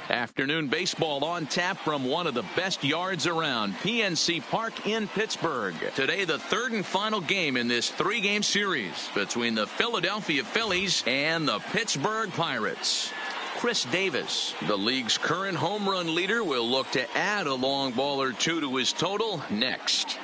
Afternoon baseball on tap from one of the best yards around, PNC Park in Pittsburgh. Today, the third and final game in this three-game series between the Philadelphia Phillies and the Pittsburgh Pirates. Chris Davis, the league's current home run leader, will look to add a long ball or two to his total next.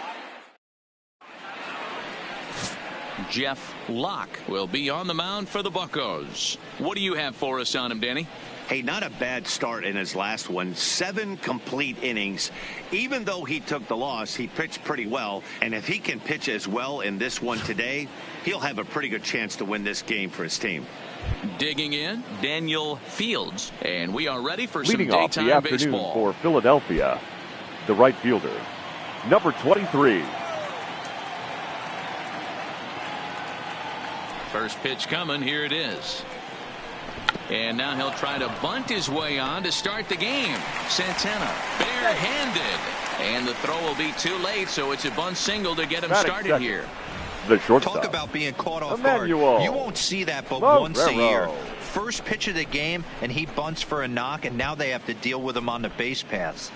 Jeff Locke will be on the mound for the Buccos. What do you have for us on him, Danny? Hey, not a bad start in his last one. 7 complete innings. Even though he took the loss, he pitched pretty well. And if he can pitch as well in this one today, he'll have a pretty good chance to win this game for his team. Digging in, Daniel Fields. And we are ready for some Leading off the daytime afternoon baseball. for Philadelphia, the right fielder, number 23. First pitch coming. Here it is. And now he'll try to bunt his way on to start the game. Santana barehanded. And the throw will be too late, so it's a bunt single to get him started here. The shortstop. Talk about being caught off guard. You won't see that but once a year. First pitch of the game, and he bunts for a knock, and now they have to deal with him on the base paths.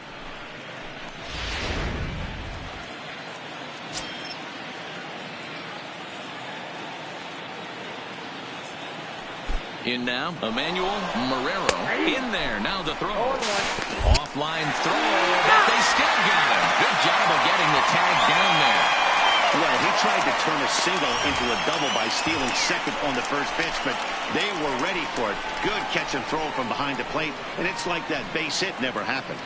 In now, Emmanuel Marrero in there. Now the throw. Offline throw, but they still got him. Good job of getting the tag down there. Well, he tried to turn a single into a double by stealing second on the first pitch, but they were ready for it. Good catch and throw from behind the plate, and it's like that base hit never happened.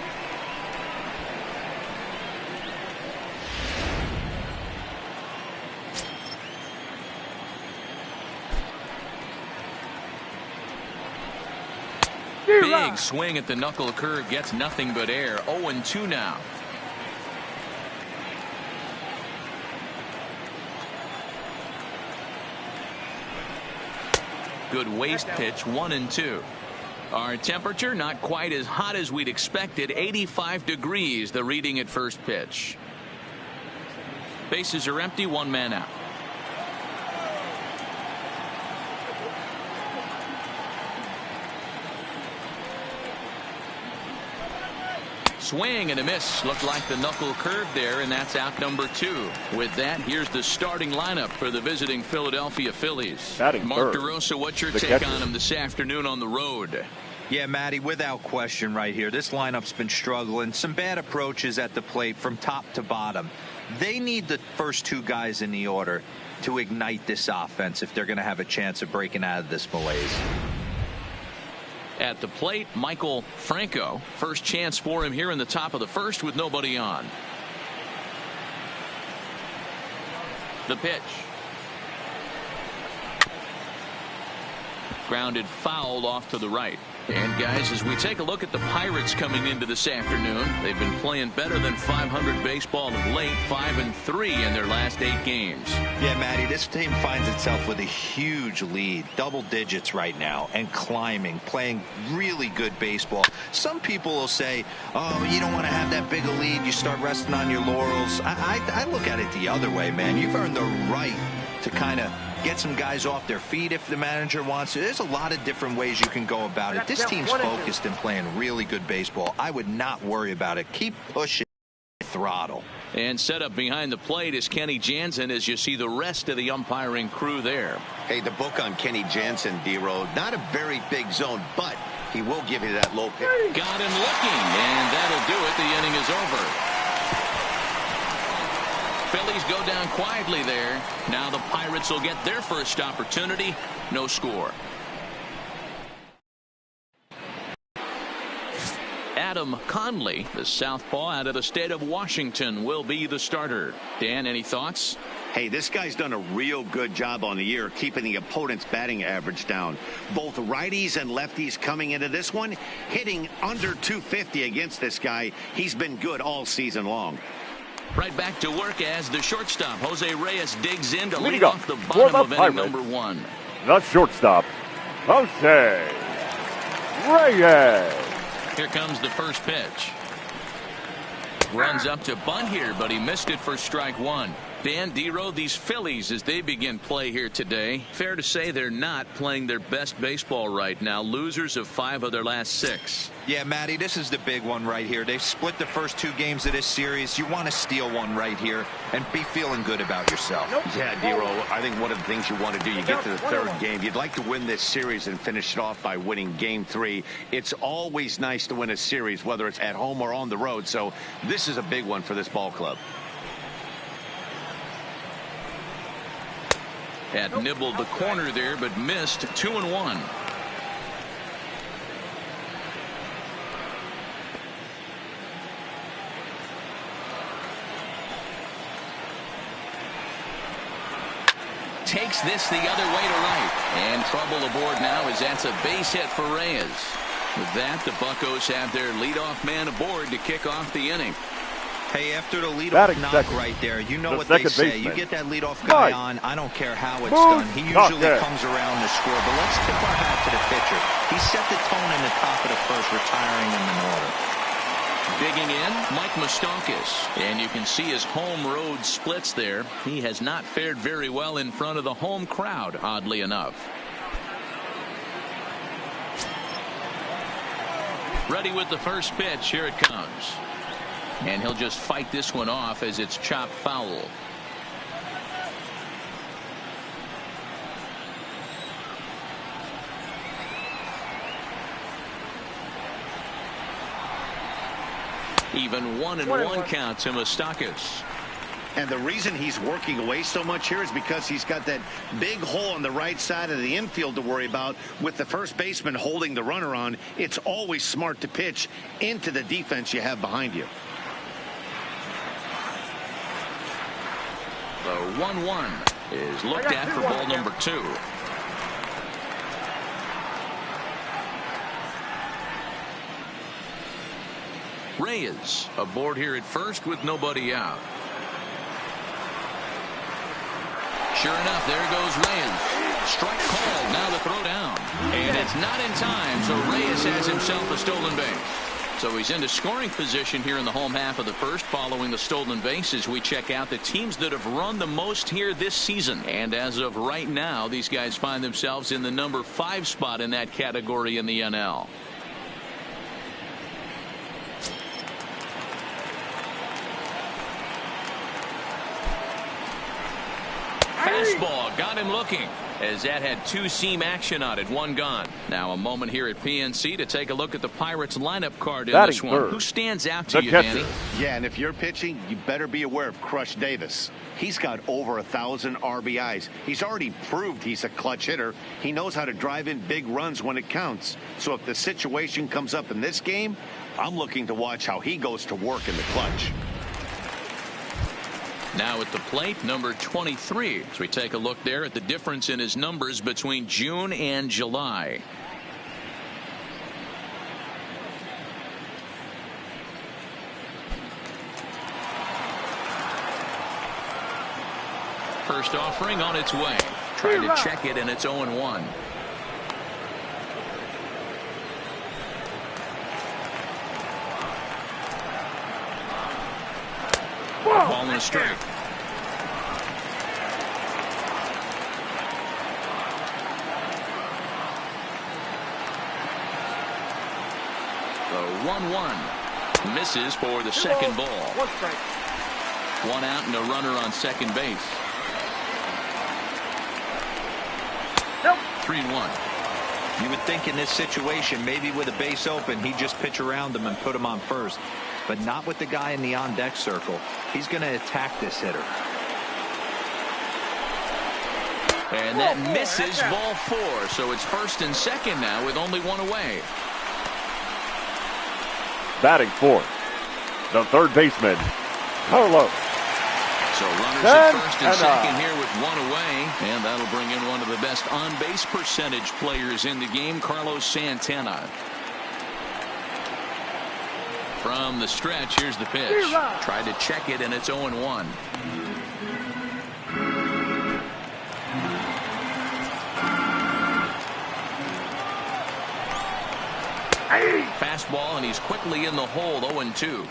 Big swing at the knuckle curve, gets nothing but air. 0-2 now. Good waist pitch, 1-2. Our temperature not quite as hot as we'd expected. 85 degrees, the reading at first pitch. Bases are empty, one man out. Swing and a miss. Looked like the knuckle curve there, and that's out number 2. With that, here's the starting lineup for the visiting Philadelphia Phillies. Mark DeRosa, what's your take on him this afternoon on the road? Yeah, Matty, without question right here. This lineup's been struggling. Some bad approaches at the plate from top to bottom. They need the first 2 guys in the order to ignite this offense if they're going to have a chance of breaking out of this malaise. At the plate, Michael Franco. First chance for him here in the top of the first with nobody on. The pitch. Grounded foul off to the right. And guys, as we take a look at the Pirates coming into this afternoon, they've been playing better than 500 baseball of late, 5-3 in their last 8 games. Yeah, Matty, this team finds itself with a huge lead, double digits right now, and climbing, playing really good baseball. Some people will say, oh, you don't want to have that big a lead, you start resting on your laurels. I look at it the other way, man. You've earned the right to kind of get some guys off their feet if the manager wants to. There's a lot of different ways you can go about it. This team's focused and playing really good baseball. I would not worry about it. Keep pushing throttle. And set up behind the plate is Kenny Jansen as you see the rest of the umpiring crew there. Hey, the book on Kenny Jansen, D-Road, not a very big zone, but he will give you that low pitch. Got him looking, and that'll do it. The inning is over. Phillies go down quietly there. Now the Pirates will get their first opportunity. No score. Adam Conley, the southpaw out of the state of Washington, will be the starter. Dan, any thoughts? Hey, this guy's done a real good job on the year keeping the opponent's batting average down. Both righties and lefties coming into this one, hitting under 250 against this guy. He's been good all season long. Right back to work as the shortstop, Jose Reyes, digs in to lead off the bottom of inning number 1. The shortstop, Jose Reyes. Here comes the first pitch. Runs up to bunt here, but he missed it for strike 1. Dan Dero, these Phillies, as they begin play here today, fair to say they're not playing their best baseball right now. Losers of 5 of their last 6. Yeah, Matty, this is the big one right here. They've split the first 2 games of this series. You want to steal one right here and be feeling good about yourself. Yeah, Dero, I think one of the things you want to do, you get to the 3rd game, you'd like to win this series and finish it off by winning game 3. It's always nice to win a series, whether it's at home or on the road. So this is a big one for this ball club. Had nibbled the corner there, but missed. 2-1. Takes this the other way to right. And trouble aboard now as that's a base hit for Reyes. With that, the Buccos have their leadoff man aboard to kick off the inning. Hey, after the leadoff knock right there, you know what they say. You get that leadoff guy on, I don't care how it's done. He usually comes around to score. But let's tip our hat to the pitcher. He set the tone in the top of the 1st, retiring in the order. Digging in, Mike Moustakas. And you can see his home road splits there. He has not fared very well in front of the home crowd, oddly enough. Ready with the first pitch. Here it comes. And he'll just fight this one off as it's chopped foul. Even 1-1 count to Moustakas. And the reason he's working away so much here is because he's got that big hole on the right side of the infield to worry about. With the first baseman holding the runner on, it's always smart to pitch into the defense you have behind you. The 1-1 is looked at for ball number 2. Reyes aboard here at first with nobody out. Sure enough, there goes Reyes. Strike called. Now the throw down. And it's not in time, so Reyes has himself a stolen base. So he's into scoring position here in the home half of the 1st following the stolen base as we check out the teams that have run the most here this season. And as of right now, these guys find themselves in the number 5 spot in that category in the NL. Fastball got him looking as that had 2-seam action on it. 1 gone. Now a moment here at PNC to take a look at the Pirates lineup card in this one. Who stands out to you, Danny? Yeah, and if you're pitching, you better be aware of Crush Davis. He's got over 1,000 RBIs. He's already proved he's a clutch hitter. He knows how to drive in big runs when it counts. So if the situation comes up in this game, I'm looking to watch how he goes to work in the clutch. Now at the plate, number 23. As we take a look there at the difference in his numbers between June and July. First offering on its way. Trying to check it, and it's 0-1. Ball and a strike. The 1-1 misses for the second ball. 1 out and a runner on second base. 3-1. You would think in this situation, maybe with a base open, he'd just pitch around him and put him on first. But not with the guy in the on-deck circle. He's going to attack this hitter. And that misses ball 4. So it's first and second now with only 1 away. Batting 4th, the 3rd baseman, Carlos. So runners at first and second here with 1 away. And that'll bring in one of the best on-base percentage players in the game, Carlos Santana. From the stretch, here's the pitch. Tried to check it, and it's 0-1. Fastball, and he's quickly in the hole, 0-2.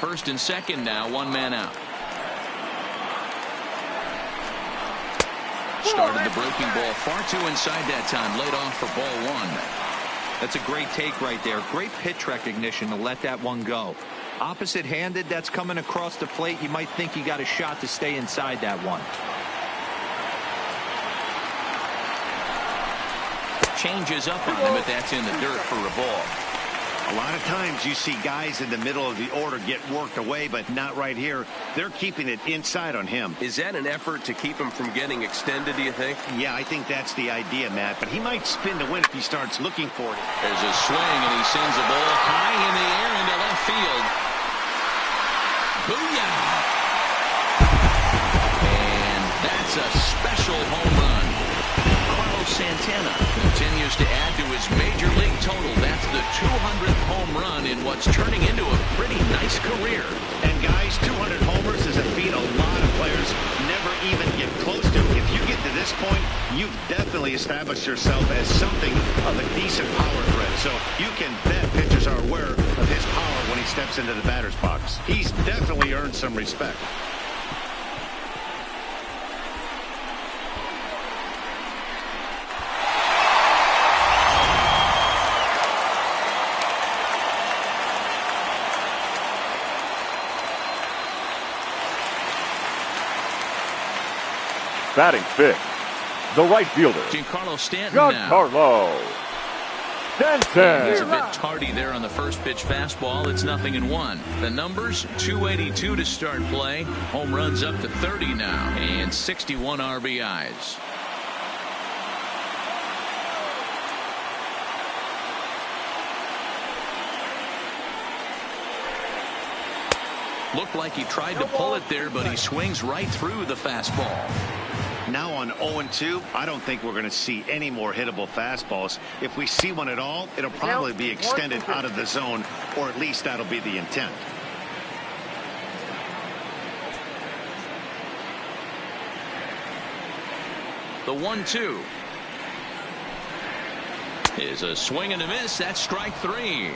First and second now, one man out. Started the breaking ball far too inside that time. Laid off for ball one. That's a great take right there. Great pitch recognition to let that one go. Opposite-handed, that's coming across the plate. You might think you got a shot to stay inside that one. Changes up on him, but that's in the dirt for a ball. A lot of times you see guys in the middle of the order get worked away, but not right here. They're keeping it inside on him. Is that an effort to keep him from getting extended, do you think? Yeah, I think that's the idea, Matt. But he might spin to win if he starts looking for it. There's a swing, and he sends the ball high in the air into left field. Booyah! And that's a special home run. Carlos Santana continues to add to his major league total. That's the 200th home run in what's turning into a pretty nice career. And guys, 200 homers is a feat a lot of players never even get close to. If you get to this point, you've definitely established yourself as something of a decent power threat. So you can bet pitchers are aware of his power when he steps into the batter's box. He's definitely earned some respect. Batting fifth, the right fielder, Giancarlo Stanton Giancarlo Stanton. He's a bit tardy there on the first pitch fastball. It's 0-1. The numbers, 282 to start play. Home runs up to 30 now, and 61 RBIs. Looked like he tried to pull it there, but he swings right through the fastball. Now on 0-2, I don't think we're going to see any more hittable fastballs. If we see one at all, it'll probably be extended out of the zone, or at least that'll be the intent. The 1-2 is a swing and a miss. That's strike three.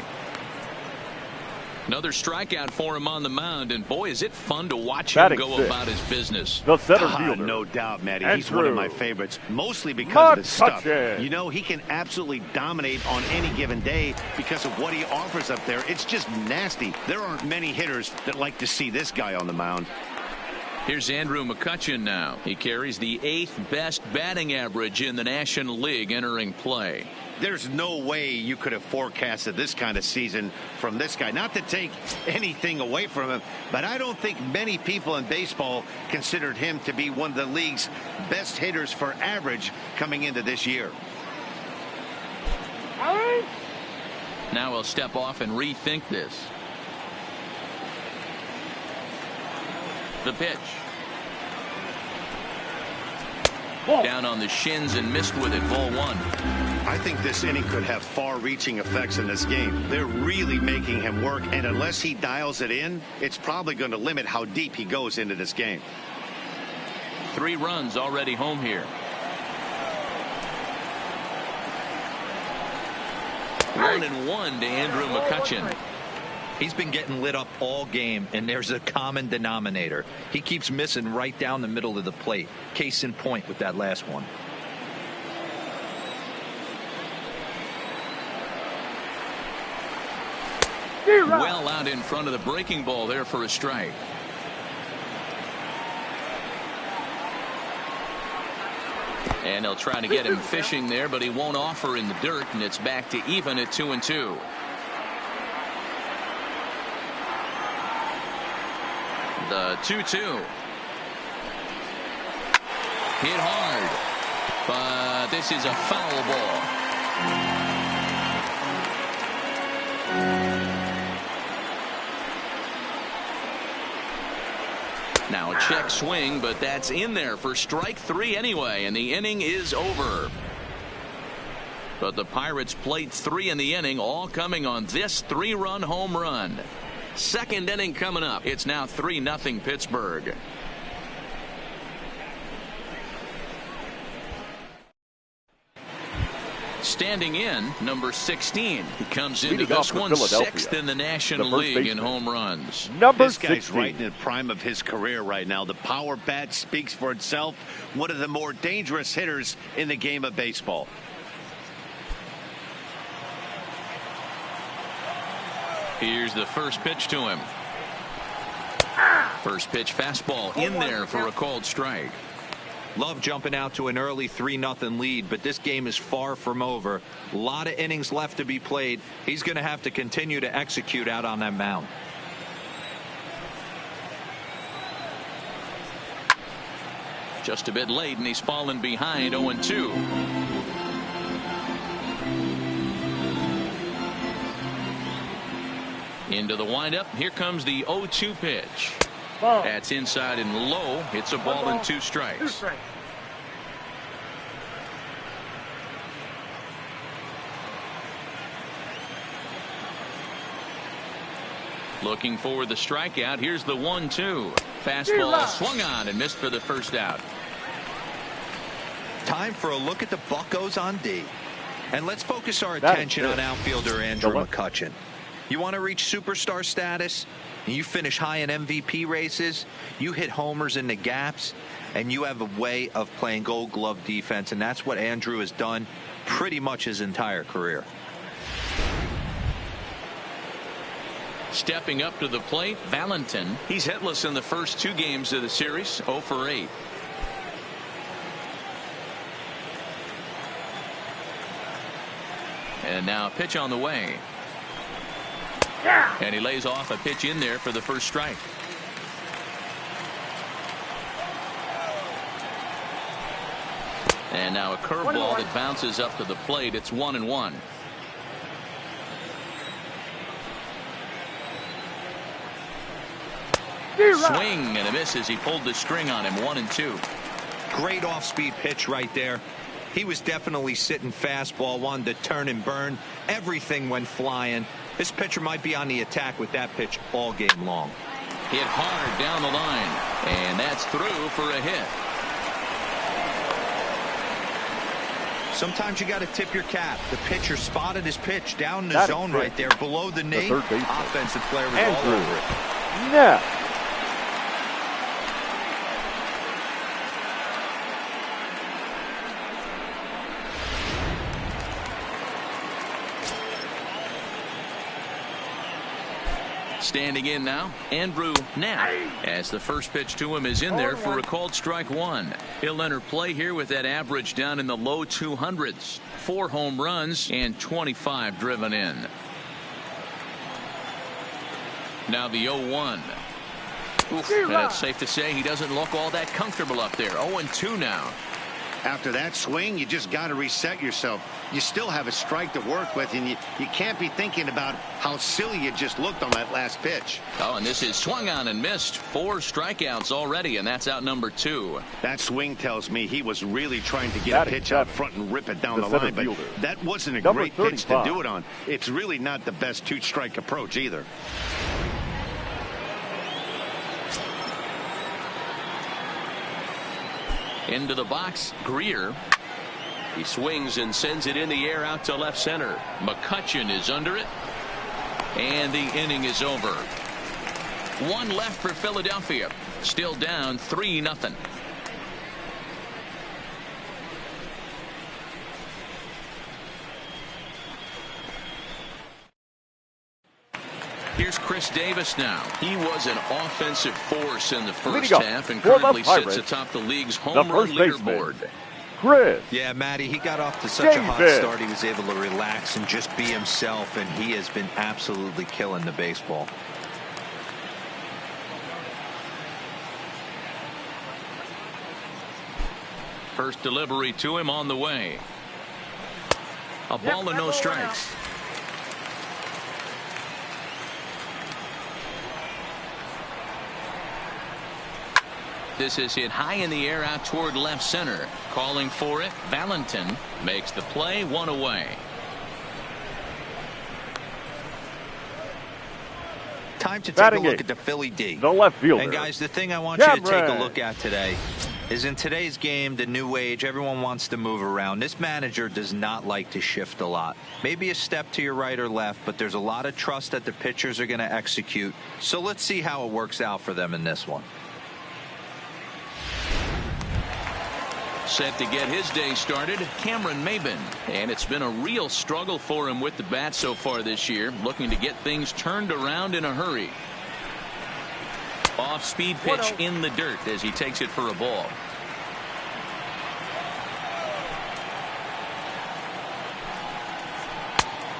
Another strikeout for him on the mound, and boy, is it fun to watch him go about his business. The center fielder. No doubt, Matty. And he's one of my favorites, mostly because of his stuff. You know, he can absolutely dominate on any given day because of what he offers up there. It's just nasty. There aren't many hitters that like to see this guy on the mound. Here's Andrew McCutchen now. He carries the 8th best batting average in the National League entering play. There's no way you could have forecasted this kind of season from this guy. Not to take anything away from him, but I don't think many people in baseball considered him to be one of the league's best hitters for average coming into this year. Now he'll step off and rethink this. The pitch. Down on the shins and missed with it. Ball one. I think this inning could have far-reaching effects in this game. They're really making him work, and unless he dials it in, it's probably going to limit how deep he goes into this game. 3 runs already home here. 1-1 to Andrew McCutchen. He's been getting lit up all game, and there's a common denominator. He keeps missing right down the middle of the plate. Case in point with that last one. Well out in front of the breaking ball there for a strike. And they'll try to get him fishing there, but he won't offer in the dirt, and it's back to even at 2-2. The 2-2. Hit hard, but this is a foul ball. Now a check swing, but that's in there for strike 3 anyway, and the inning is over. But the Pirates played 3 in the inning, all coming on this 3-run home run. Second inning coming up. It's now 3-0 Pittsburgh. Standing in, number 16. He comes into Leading off this for one Philadelphia, 6th in the National the first League in baseman, home runs. Number This guy's 16. right in the prime of his career right now. The power bat speaks for itself. One of the more dangerous hitters in the game of baseball. Here's the first pitch to him. First pitch fastball in there for a called strike. Love jumping out to an early 3-0 lead, but this game is far from over. A lot of innings left to be played. He's going to have to continue to execute out on that mound. Just a bit late, and he's fallen behind 0-2. Into the windup. Here comes the 0-2 pitch. That's inside and low. It's a ball and 2 strikes. Looking for the strikeout. Here's the 1-2. Fastball swung on and missed for the first out. Time for a look at the Buccos on D. And let's focus our attention on outfielder Andrew McCutchen. You want to reach superstar status, and you finish high in MVP races, you hit homers in the gaps, and you have a way of playing Gold Glove defense, and that's what Andrew has done pretty much his entire career. Stepping up to the plate, Valentin. He's hitless in the first 2 games of the series, 0 for 8. And now a pitch on the way. And he lays off a pitch in there for the first strike. And now a curveball that bounces up to the plate. It's 1-1. Swing and a miss as he pulled the string on him. 1-2. Great off-speed pitch right there. He was definitely sitting fastball, wanted to turn and burn. Everything went flying. This pitcher might be on the attack with that pitch all game long. Hit hard down the line, and that's through for a hit. Sometimes you got to tip your cap. The pitcher spotted his pitch down the zone right there below the knee. Offensive player was all over it. Yeah. Standing in now, Andrew Knapp, as the first pitch to him is in there for a called strike 1. He'll enter play here with that average down in the low 200s. 4 home runs and 25 driven in. Now the 0-1. And it's safe to say he doesn't look all that comfortable up there. 0-2 now. After that swing, you just got to reset yourself. You still have a strike to work with, and you can't be thinking about how silly you just looked on that last pitch. Oh, and this is swung on and missed. 4 strikeouts already, and that's out number 2. That swing tells me he was really trying to get a pitch out front and rip it down the line, but that wasn't a great pitch to do it on. It's really not the best 2-strike approach either. Into the box, Greer. He swings and sends it in the air out to left center. McCutchen is under it. And the inning is over. 1 left for Philadelphia. Still down 3-0. Here's Chris Davis now. He was an offensive force in the first half and currently sits atop the league's home run leaderboard. Chris. Yeah, Matty, he got off to such a hot start. He was able to relax and just be himself, and he has been absolutely killing the baseball. First delivery to him on the way. A ball and no strikes. This is hit high in the air out toward left center. Calling for it, Valentin makes the play, 1 away. Time to take a Batting look eighth, at the Philly D. the left fielder. And guys, the thing I want you to take a Cameron. look at today is in today's game, the new age, everyone wants to move around. This manager does not like to shift a lot. Maybe a step to your right or left, but there's a lot of trust that the pitchers are going to execute. So let's see how it works out for them in this one. Set to get his day started, Cameron Maybin. And it's been a real struggle for him with the bat so far this year, looking to get things turned around in a hurry. Off-speed pitch in the dirt as he takes it for a ball.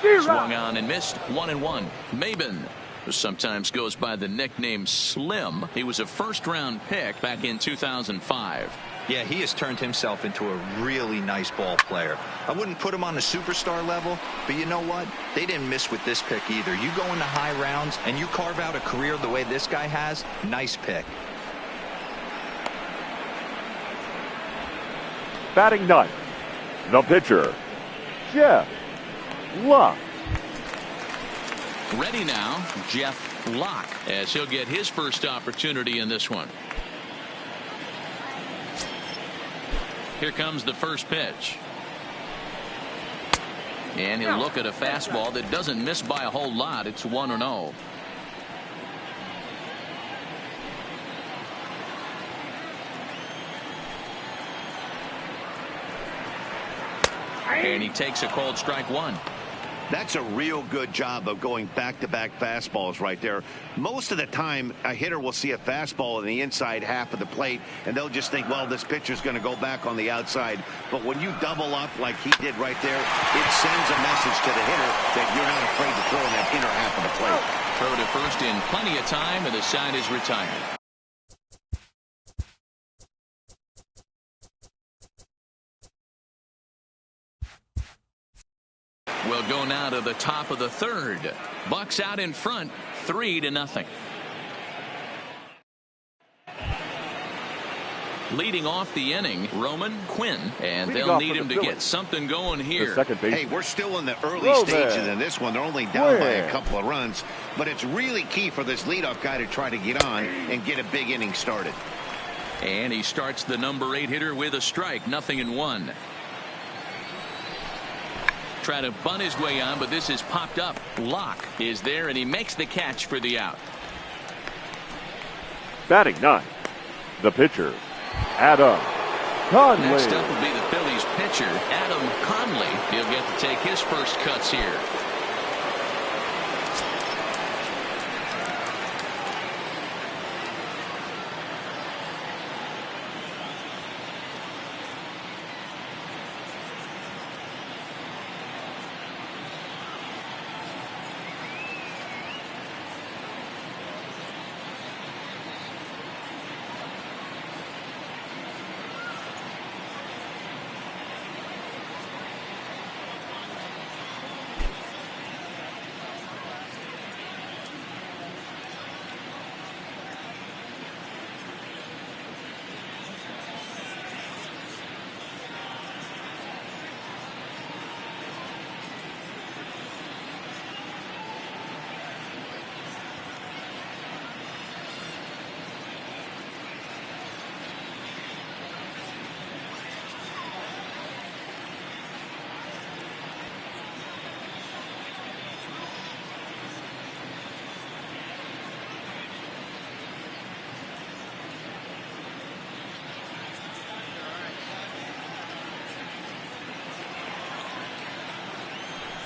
Swung on and missed. 1-1. Maybin, who sometimes goes by the nickname Slim. He was a first-round pick back in 2005. Yeah, he has turned himself into a really nice ball player. I wouldn't put him on the superstar level, but you know what? They didn't miss with this pick either. You go into high rounds and you carve out a career the way this guy has, nice pick. Batting ninth, the pitcher, Jeff Locke. Ready now, Jeff Locke, as he'll get his first opportunity in this one. Here comes the first pitch. And he'll look at a fastball that doesn't miss by a whole lot. It's 1-0. And he takes a called strike one. That's a real good job of going back-to-back fastballs right there. Most of the time, a hitter will see a fastball in the inside half of the plate, and they'll just think, well, this pitcher's going to go back on the outside. But when you double up like he did right there, it sends a message to the hitter that you're not afraid to throw in that inner half of the plate. Throw to first in plenty of time, and the side is retired. We'll go now to the top of the third. Bucks out in front, 3-0. Leading off the inning, Roman Quinn, and they'll need him to get something going here. Hey, we're still in the early stages in this one. They're only down by a couple of runs, but it's really key for this leadoff guy to try to get on and get a big inning started. And he starts the number 8 hitter with a strike, 0-1. Try to bunt his way on, but this is popped up. Locke is there, and he makes the catch for the out. Batting ninth, the pitcher, Adam Conley. Next up will be the Phillies pitcher, Adam Conley. He'll get to take his first cuts here.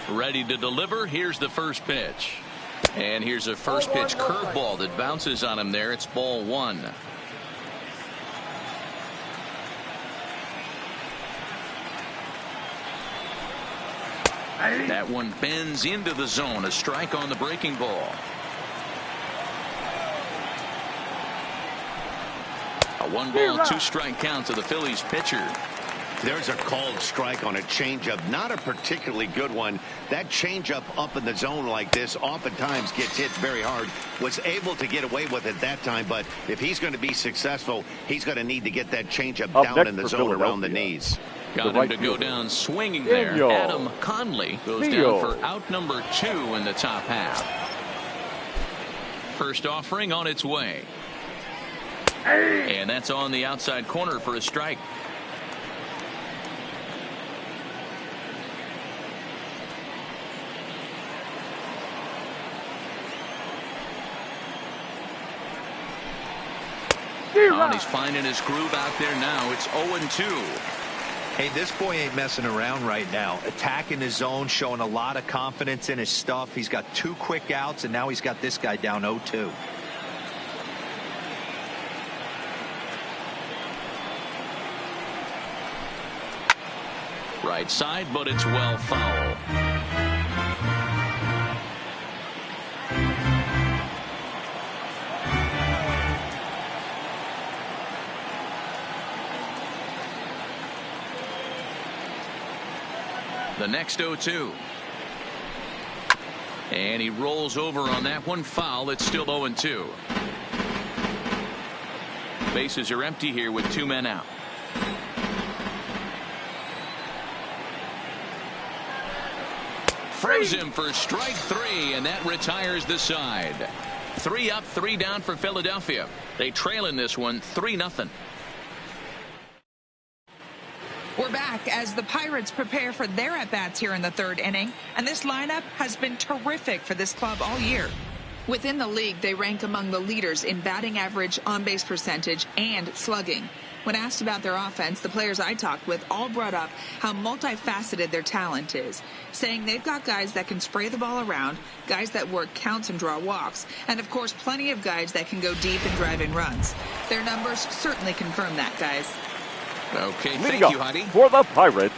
Ready to deliver. Here's the first pitch. And here's a first pitch curveball that bounces on him there. It's ball one. That one bends into the zone. A strike on the breaking ball. A 1-ball, 2-strike count to the Phillies pitcher. There's a called strike on a changeup, not a particularly good one. That changeup up in the zone like this oftentimes gets hit very hard. Was able to get away with it that time, but if he's going to be successful, he's going to need to get that changeup down in the zone around the knees. Got him to go down swinging there. Adam Conley goes down for out number 2 in the top half. First offering on its way. And that's on the outside corner for a strike. Oh, and he's finding his groove out there now. It's 0-2. Hey, this boy ain't messing around right now. Attacking his zone, showing a lot of confidence in his stuff. He's got 2 quick outs, and now he's got this guy down 0-2. Right side, but it's well foul. The next 0-2. And he rolls over on that one. Foul. It's still 0-2. Bases are empty here with 2 men out. Throws him for strike 3, and that retires the side. 3 up, 3 down for Philadelphia. They trail in this one 3-0. We're back as the Pirates prepare for their at-bats here in the 3rd inning, and this lineup has been terrific for this club all year. Within the league, they rank among the leaders in batting average, on-base percentage, and slugging. When asked about their offense, the players I talked with all brought up how multifaceted their talent is, saying they've got guys that can spray the ball around, guys that work counts and draw walks, and of course plenty of guys that can go deep and drive in runs. Their numbers certainly confirm that, guys. Okay, Leading thank you, up Heidi. for the Pirates,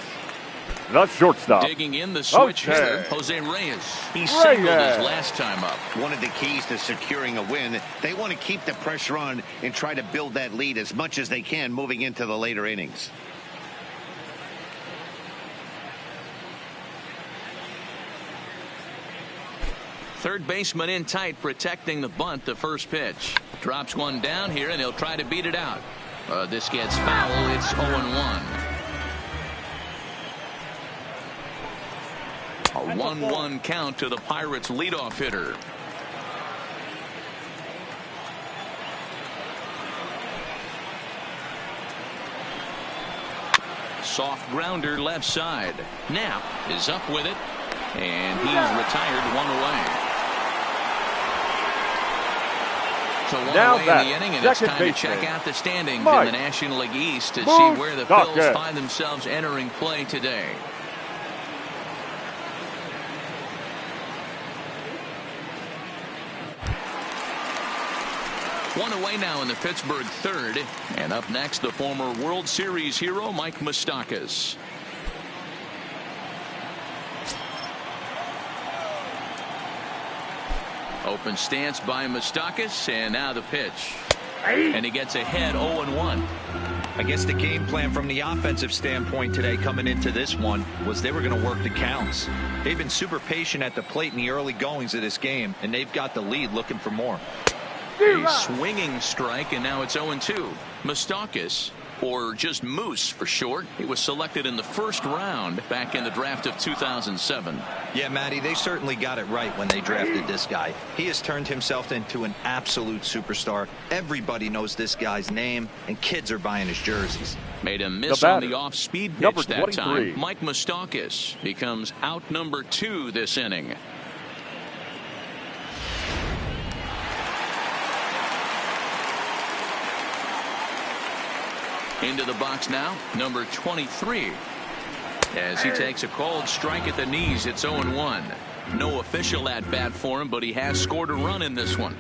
the shortstop. Digging in the switch hitter, Jose Reyes. He singled his last time up. One of the keys to securing a win, they want to keep the pressure on and try to build that lead as much as they can moving into the later innings. Third baseman in tight, protecting the bunt. The first pitch. Drops one down here, and he'll try to beat it out. This gets foul. It's 0-1. A 1-1 count to the Pirates' leadoff hitter. Soft grounder left side. Knapp is up with it, and he's retired 1 away. So 1 Now away in the inning, and it's time to check out the standings in the National League East to see where the Phillies find themselves entering play today. One away now in the Pittsburgh 3rd, and up next the former World Series hero Mike Moustakas. Open stance by Moustakas, and now the pitch. And he gets ahead 0-1. I guess the game plan from the offensive standpoint today coming into this one was they were going to work the counts. They've been super patient at the plate in the early goings of this game, and they've got the lead looking for more. A swinging strike, and now it's 0-2. Moustakas, or just Moose for short, he was selected in the 1st round back in the draft of 2007. Yeah, Matty, they certainly got it right when they drafted this guy. He has turned himself into an absolute superstar. Everybody knows this guy's name, and kids are buying his jerseys. Made a miss on the off-speed pitch that time. Mike Moustakas becomes out number 2 this inning. Into the box now, number 23. As he takes a called strike at the knees, it's 0-1. No official at bat for him, but he has scored a run in this one.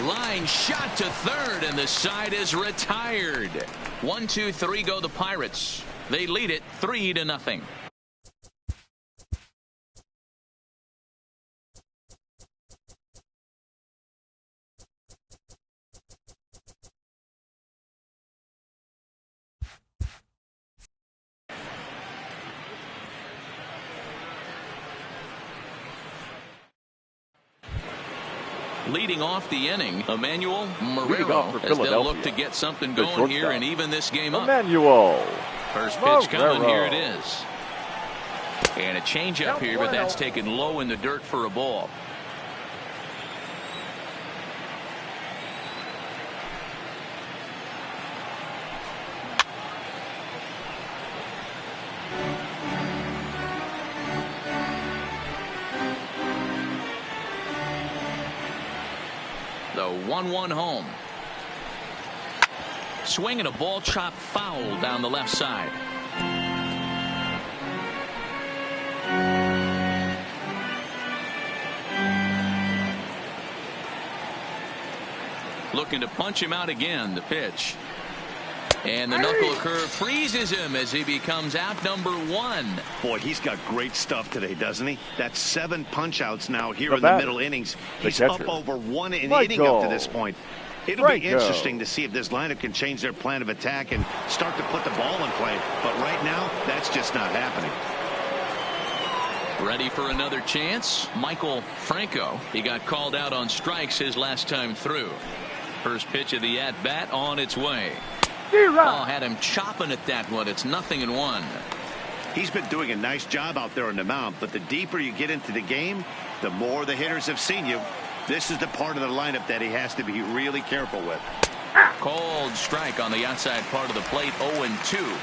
Line shot to third, and the side is retired. 1, 2, 3 go the Pirates. They lead it 3-0. Leading off the inning, Emmanuel Leading off Marrero, for as they'll look Philadelphia, to get something the going here shortstop, and even this game up. Emmanuel First pitch coming, Marrero. here it is. And a changeup here, but that's taken low in the dirt for a ball. The 1-1 home. Swinging a ball chopped foul down the left side. Looking to punch him out again. The pitch. And the knuckle curve freezes him as he becomes out number 1. Boy, he's got great stuff today, doesn't he? That's 7 punch-outs now here The in the batter, middle innings. the He's up catcher, over 1 inning Michael up to this point. It'll be Franco. interesting to see if this lineup can change their plan of attack and start to put the ball in play. But right now, that's just not happening. Ready for another chance? Michael Franco. He got called out on strikes his last time through. First pitch of the at-bat on its way. Oh, had him chopping at that one. It's 0-1. He's been doing a nice job out there on the mound, but the deeper you get into the game, the more the hitters have seen you. This is the part of the lineup that he has to be really careful with. Cold strike on the outside part of the plate. 0-2.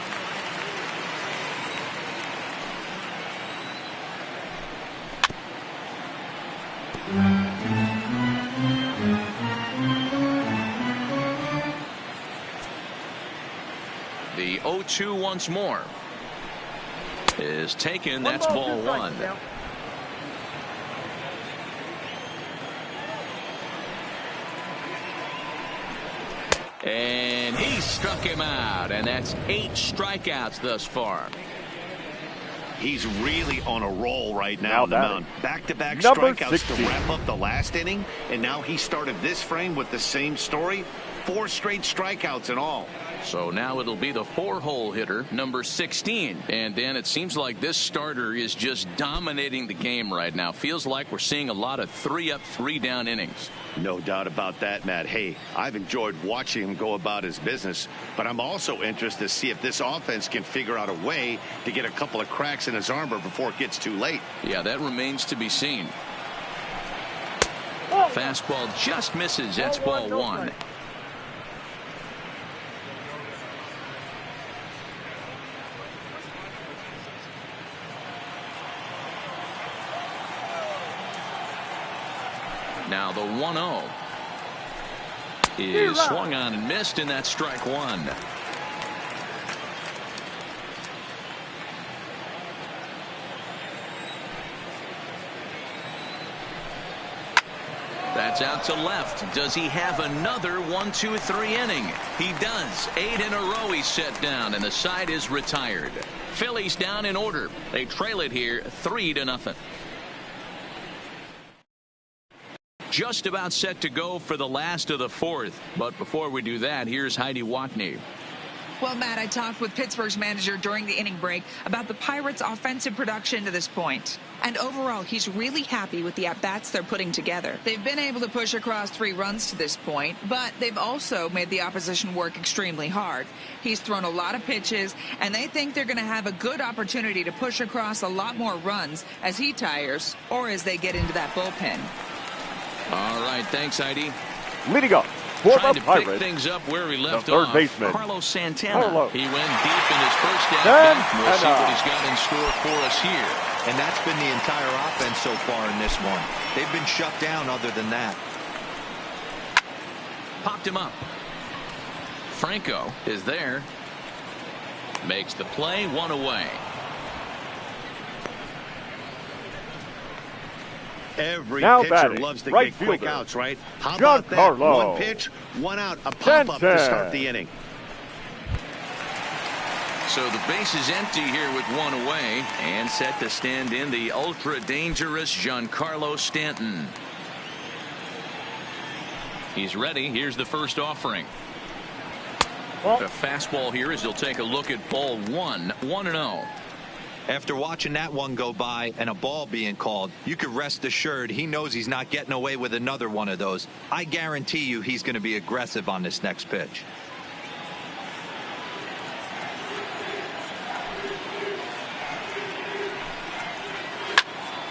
The 0-2 once more is taken. That's ball 1. And he struck him out, and that's 8 strikeouts thus far. He's really on a roll right now on the mound. Back-to-back Number strikeouts 16. to wrap up the last inning, and now he started this frame with the same story. 4 straight strikeouts in all. So now it'll be the 4-hole hitter, number 16. And then it seems like this starter is just dominating the game right now. Feels like we're seeing a lot of 3-up, 3-down innings. No doubt about that, Matt. Hey, I've enjoyed watching him go about his business, but I'm also interested to see if this offense can figure out a way to get a couple of cracks in his armor before it gets too late. Yeah, that remains to be seen. Fastball just misses. That's ball 1. Now the 1-0 is swung on and missed, and that's strike 1. That's out to left. Does he have another 1-2-3 inning? He does. 8 in a row he's set down, and the side is retired. Phillies down in order. They trail it here 3-0. Just about set to go for the last of the 4th. But before we do that, here's Heidi Watney. Well, Matt, I talked with Pittsburgh's manager during the inning break about the Pirates' offensive production to this point. And overall, he's really happy with the at-bats they're putting together. They've been able to push across 3 runs to this point, but they've also made the opposition work extremely hard. He's thrown a lot of pitches, and they think they're going to have a good opportunity to push across a lot more runs as he tires or as they get into that bullpen. All right, thanks, Heidi. Leading up for Trying the to Pirates, pick things up where he left the third off. baseman, Carlos Santana. Carlos. He went deep in his first at-bat. We'll see what Santana. he's got in store for us here. And that's been the entire offense so far in this one. They've been shut down other than that. Popped him up. Franco is there. Makes the play, 1 away. Every Now pitcher batting, loves to right get quick fielder, outs, right? How about that? Giancarlo 1 pitch, 1 out, a pop-up to start the inning. So the base is empty here with 1 away, and set to stand in the ultra-dangerous Giancarlo Stanton. He's ready. Here's the first offering. The fastball here as he'll take a look at ball 1, 1-0. After watching that one go by and a ball being called, you could rest assured he knows he's not getting away with another one of those. I guarantee you he's going to be aggressive on this next pitch.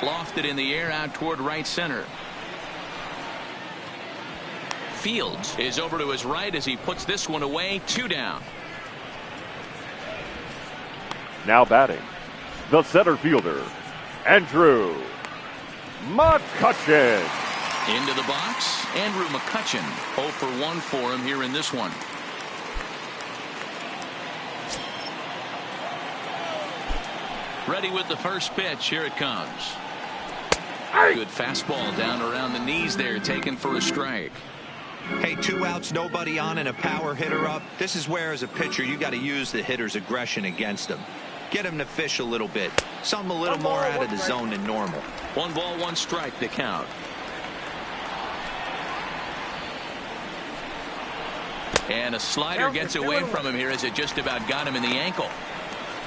Lofted in the air out toward right center. Fields is over to his right as he puts this one away. 2 down. Now batting, the center fielder, Andrew McCutchen. Into the box, Andrew McCutchen. 0 for 1 for him here in this one. Ready with the first pitch. Here it comes. Good fastball down around the knees there, taken for a strike. Hey, 2 outs, nobody on, and a power hitter up. This is where, as a pitcher, you got to use the hitter's aggression against him. Get him to fish a little bit. Something a little more out of the zone than normal. 1 ball, 1 strike to count. And a slider gets away from him here as it just about got him in the ankle.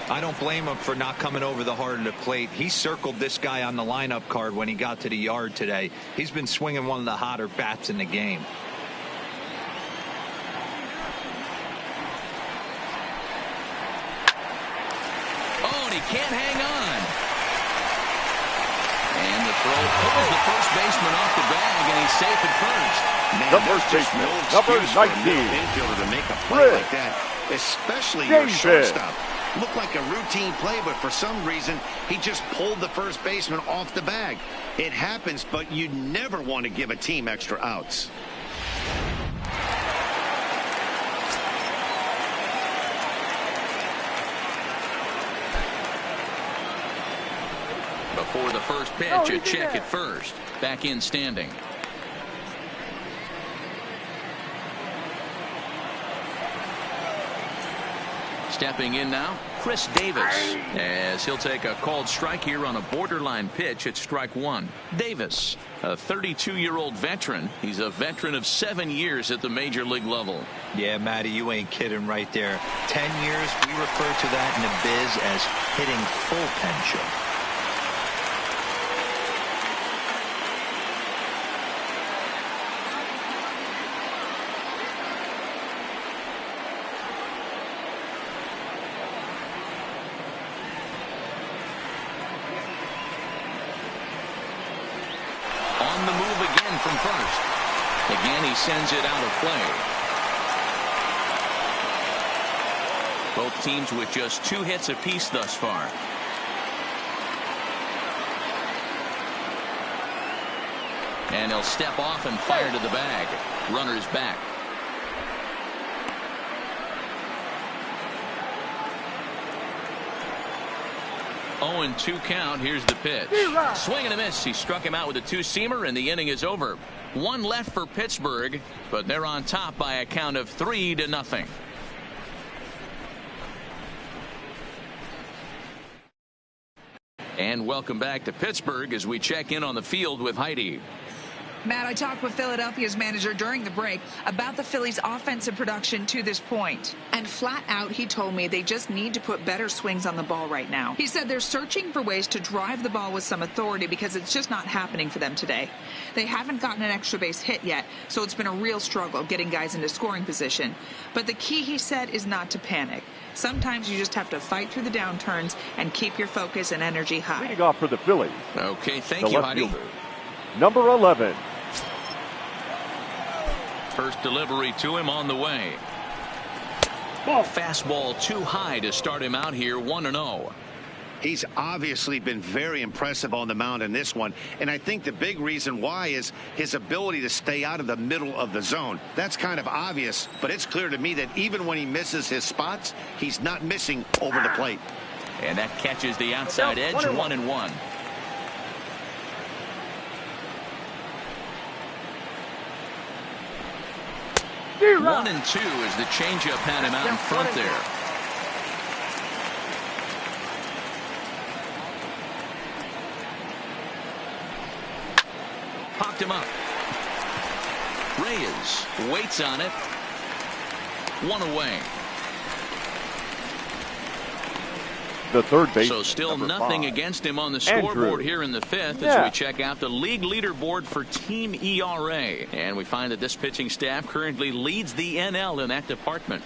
I don't blame him for not coming over the heart of the plate. He circled this guy on the lineup card when he got to the yard today. He's been swinging one of the hotter bats in the game. Oh, and he can't hang on. And the throw pulls the first baseman off the bag, and he's safe at first. Man, The first baseman, number 19, infielder to make a play like that, especially your shortstop. Looked like a routine play, but for some reason, he just pulled the first baseman off the bag. It happens, but you never want to give a team extra outs. Before the first pitch, a check at first. Back in standing. Stepping in now, Chris Davis, as he'll take a called strike here on a borderline pitch at strike 1. Davis, a 32-year-old veteran. He's a veteran of 7 years at the major league level. Yeah, Matty, you ain't kidding right there. 10 years, we refer to that in the biz as hitting full potential. From first. Again, he sends it out of play. Both teams with just 2 hits apiece thus far. And he'll step off and fire to the bag. Runner's back. Oh, and 2 count. Here's the pitch. Swing and a miss. He struck him out with a 2-seamer, and the inning is over. 1 left for Pittsburgh, but they're on top by a count of 3-0. And welcome back to Pittsburgh as we check in on the field with Heidi. Matt, I talked with Philadelphia's manager during the break about the Phillies' offensive production to this point. And flat out, he told me they just need to put better swings on the ball right now. He said they're searching for ways to drive the ball with some authority because it's just not happening for them today. They haven't gotten an extra base hit yet, so it's been a real struggle getting guys into scoring position. But the key, he said, is not to panic. Sometimes you just have to fight through the downturns and keep your focus and energy high. Leading off for the Phillies. Okay, thank you, Heidi. Fielder, number 11. First delivery to him on the way. Fastball too high to start him out here. 1-0. He's obviously been very impressive on the mound in this one, and I think the big reason why is his ability to stay out of the middle of the zone. That's kind of obvious, but it's clear to me that even when he misses his spots, he's not missing over the plate. And that catches the outside edge. 1-1. 1-2 as the changeup had him out in front there. Popped him up. Reyes waits on it. 1 away. the third base. So still nothing against him on the Andrew. scoreboard here in the fifth as we check out the league leaderboard for team ERA. And we find that this pitching staff currently leads the NL in that department.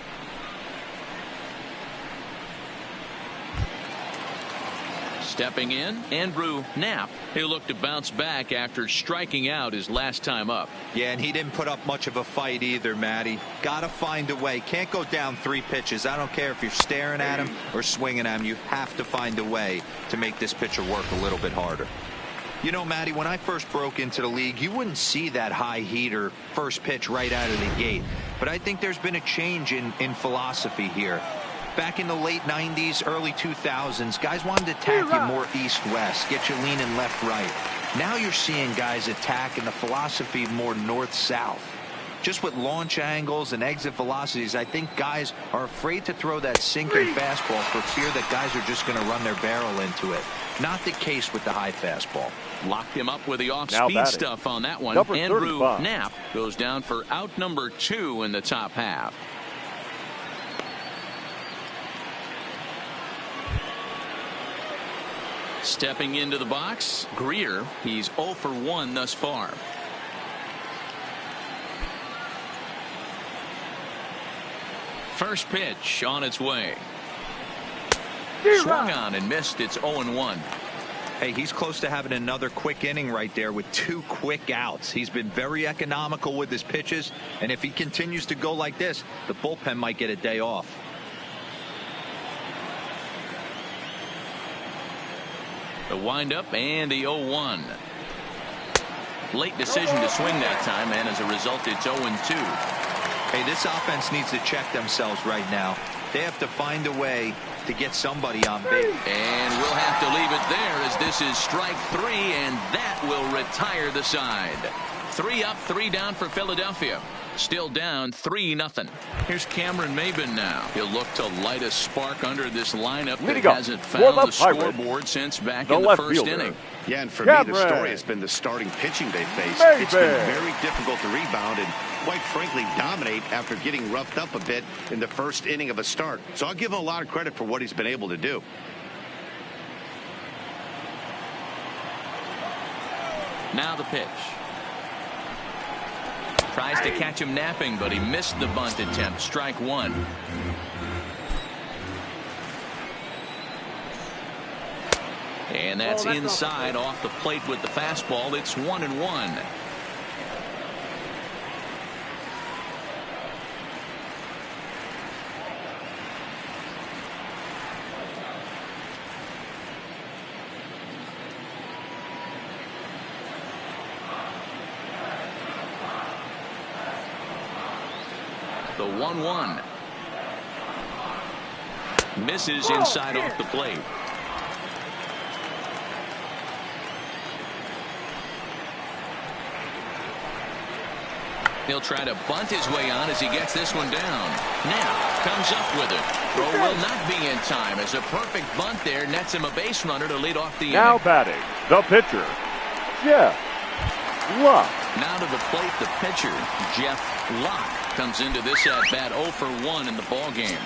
Stepping in, Andrew Knapp. He'll look to bounce back after striking out his last time up. Yeah, and he didn't put up much of a fight either, Matty. Got to find a way. Can't go down 3 pitches. I don't care if you're staring at him or swinging at him. You have to find a way to make this pitcher work a little bit harder. You know, Matty, when I first broke into the league, you wouldn't see that high heater first pitch right out of the gate. But I think there's been a change in philosophy here. Back in the late 90s, early 2000s, guys wanted to attack you more east-west, get you leaning left-right. Now you're seeing guys attack in the philosophy more north-south. Just with launch angles and exit velocities, I think guys are afraid to throw that sinking fastball for fear that guys are just going to run their barrel into it. Not the case with the high fastball. Locked him up with the off-speed stuff on that one. Andrew Knapp goes down for out number 2 in the top half. Stepping into the box, Greer. He's 0 for 1 thus far. First pitch on its way. Swung on and missed. It's 0-1. Hey, he's close to having another quick inning right there with 2 quick outs. He's been very economical with his pitches, and if he continues to go like this, the bullpen might get a day off. The windup and the 0-1. Late decision to swing that time, and as a result, it's 0-2. Hey, this offense needs to check themselves right now. They have to find a way to get somebody on base. And we'll have to leave it there as this is strike 3, and that will retire the side. 3 up, 3 down for Philadelphia. Still down 3-0. Here's Cameron Maybin now. He'll look to light a spark under this lineup that hasn't found the scoreboard since back in the first inning. Yeah, and for me, the story has been the starting pitching they faced. It's been very difficult to rebound and, quite frankly, dominate after getting roughed up a bit in the first inning of a start. So I'll give him a lot of credit for what he's been able to do. Now the pitch. Tries to catch him napping, but he missed the bunt attempt. Strike 1. And that's inside off the plate with the fastball. It's 1-1. The 1-1. Misses inside off the plate. He'll try to bunt his way on as he gets this one down. Now comes up with it. Throw will not be in time as a perfect bunt there nets him a base runner to lead off the inning. Now batting, the pitcher, Jeff Locke. Now to the plate, the pitcher, Jeff Locke, comes into this at bat 0 for 1 in the ball game.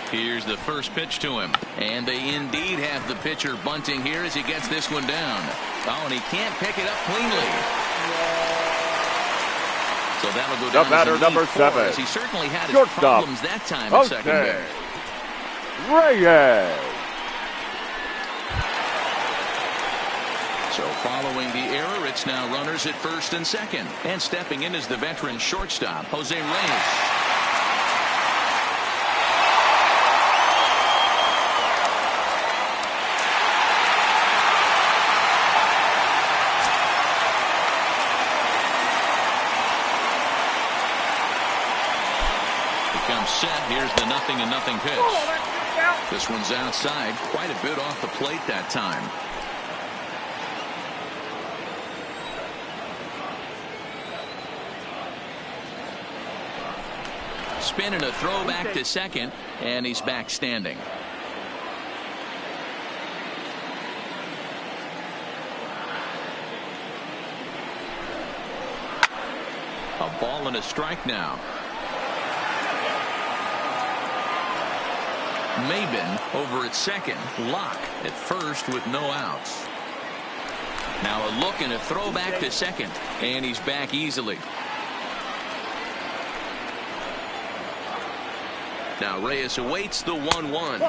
Here's the first pitch to him, and they indeed have the pitcher bunting here as he gets this one down. Oh, and he can't pick it up cleanly. So that'll go down. The batter, number 7. As he certainly had his problems that time at second base. Reyes. So following the error, it's now runners at first and second. And stepping in is the veteran shortstop, Jose Reyes. Becomes set. Here's the 0-0 pitch. This one's outside, quite a bit off the plate that time. Spin and a throw back to second, and he's back standing. A ball and a strike now. Maben over at second. Locke at first with no outs. Now a look and a throw back to second. And he's back easily. Now Reyes awaits the 1-1.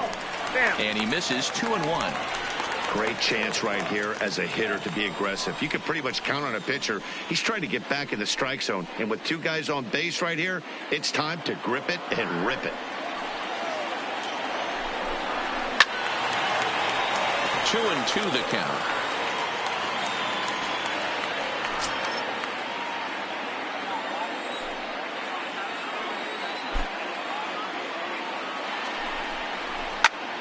And he misses 2-1. Great chance right here as a hitter to be aggressive. You can pretty much count on a pitcher. He's trying to get back in the strike zone. And with 2 guys on base right here, it's time to grip it and rip it. 2-2 the count.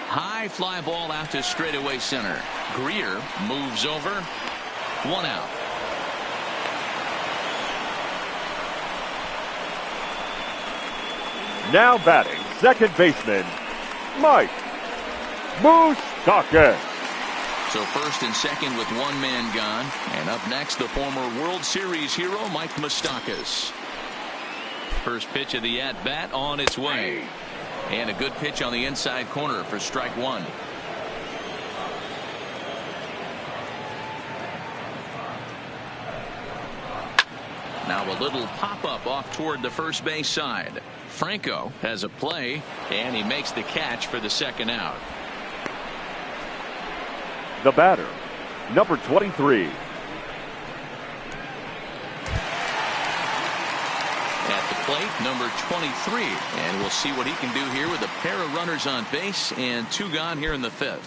High fly ball out to straightaway center. Greer moves over. 1 out. Now batting, second baseman, Mike Moustakas. So first and second with 1 man gone. And up next, the former World Series hero, Mike Moustakas. First pitch of the at-bat on its way. And a good pitch on the inside corner for strike 1. Now a little pop-up off toward the first base side. Franco has a play, and he makes the catch for the second out. The batter, number 23. At the plate, number 23. And we'll see what he can do here with a pair of runners on base and 2 gone here in the 5th.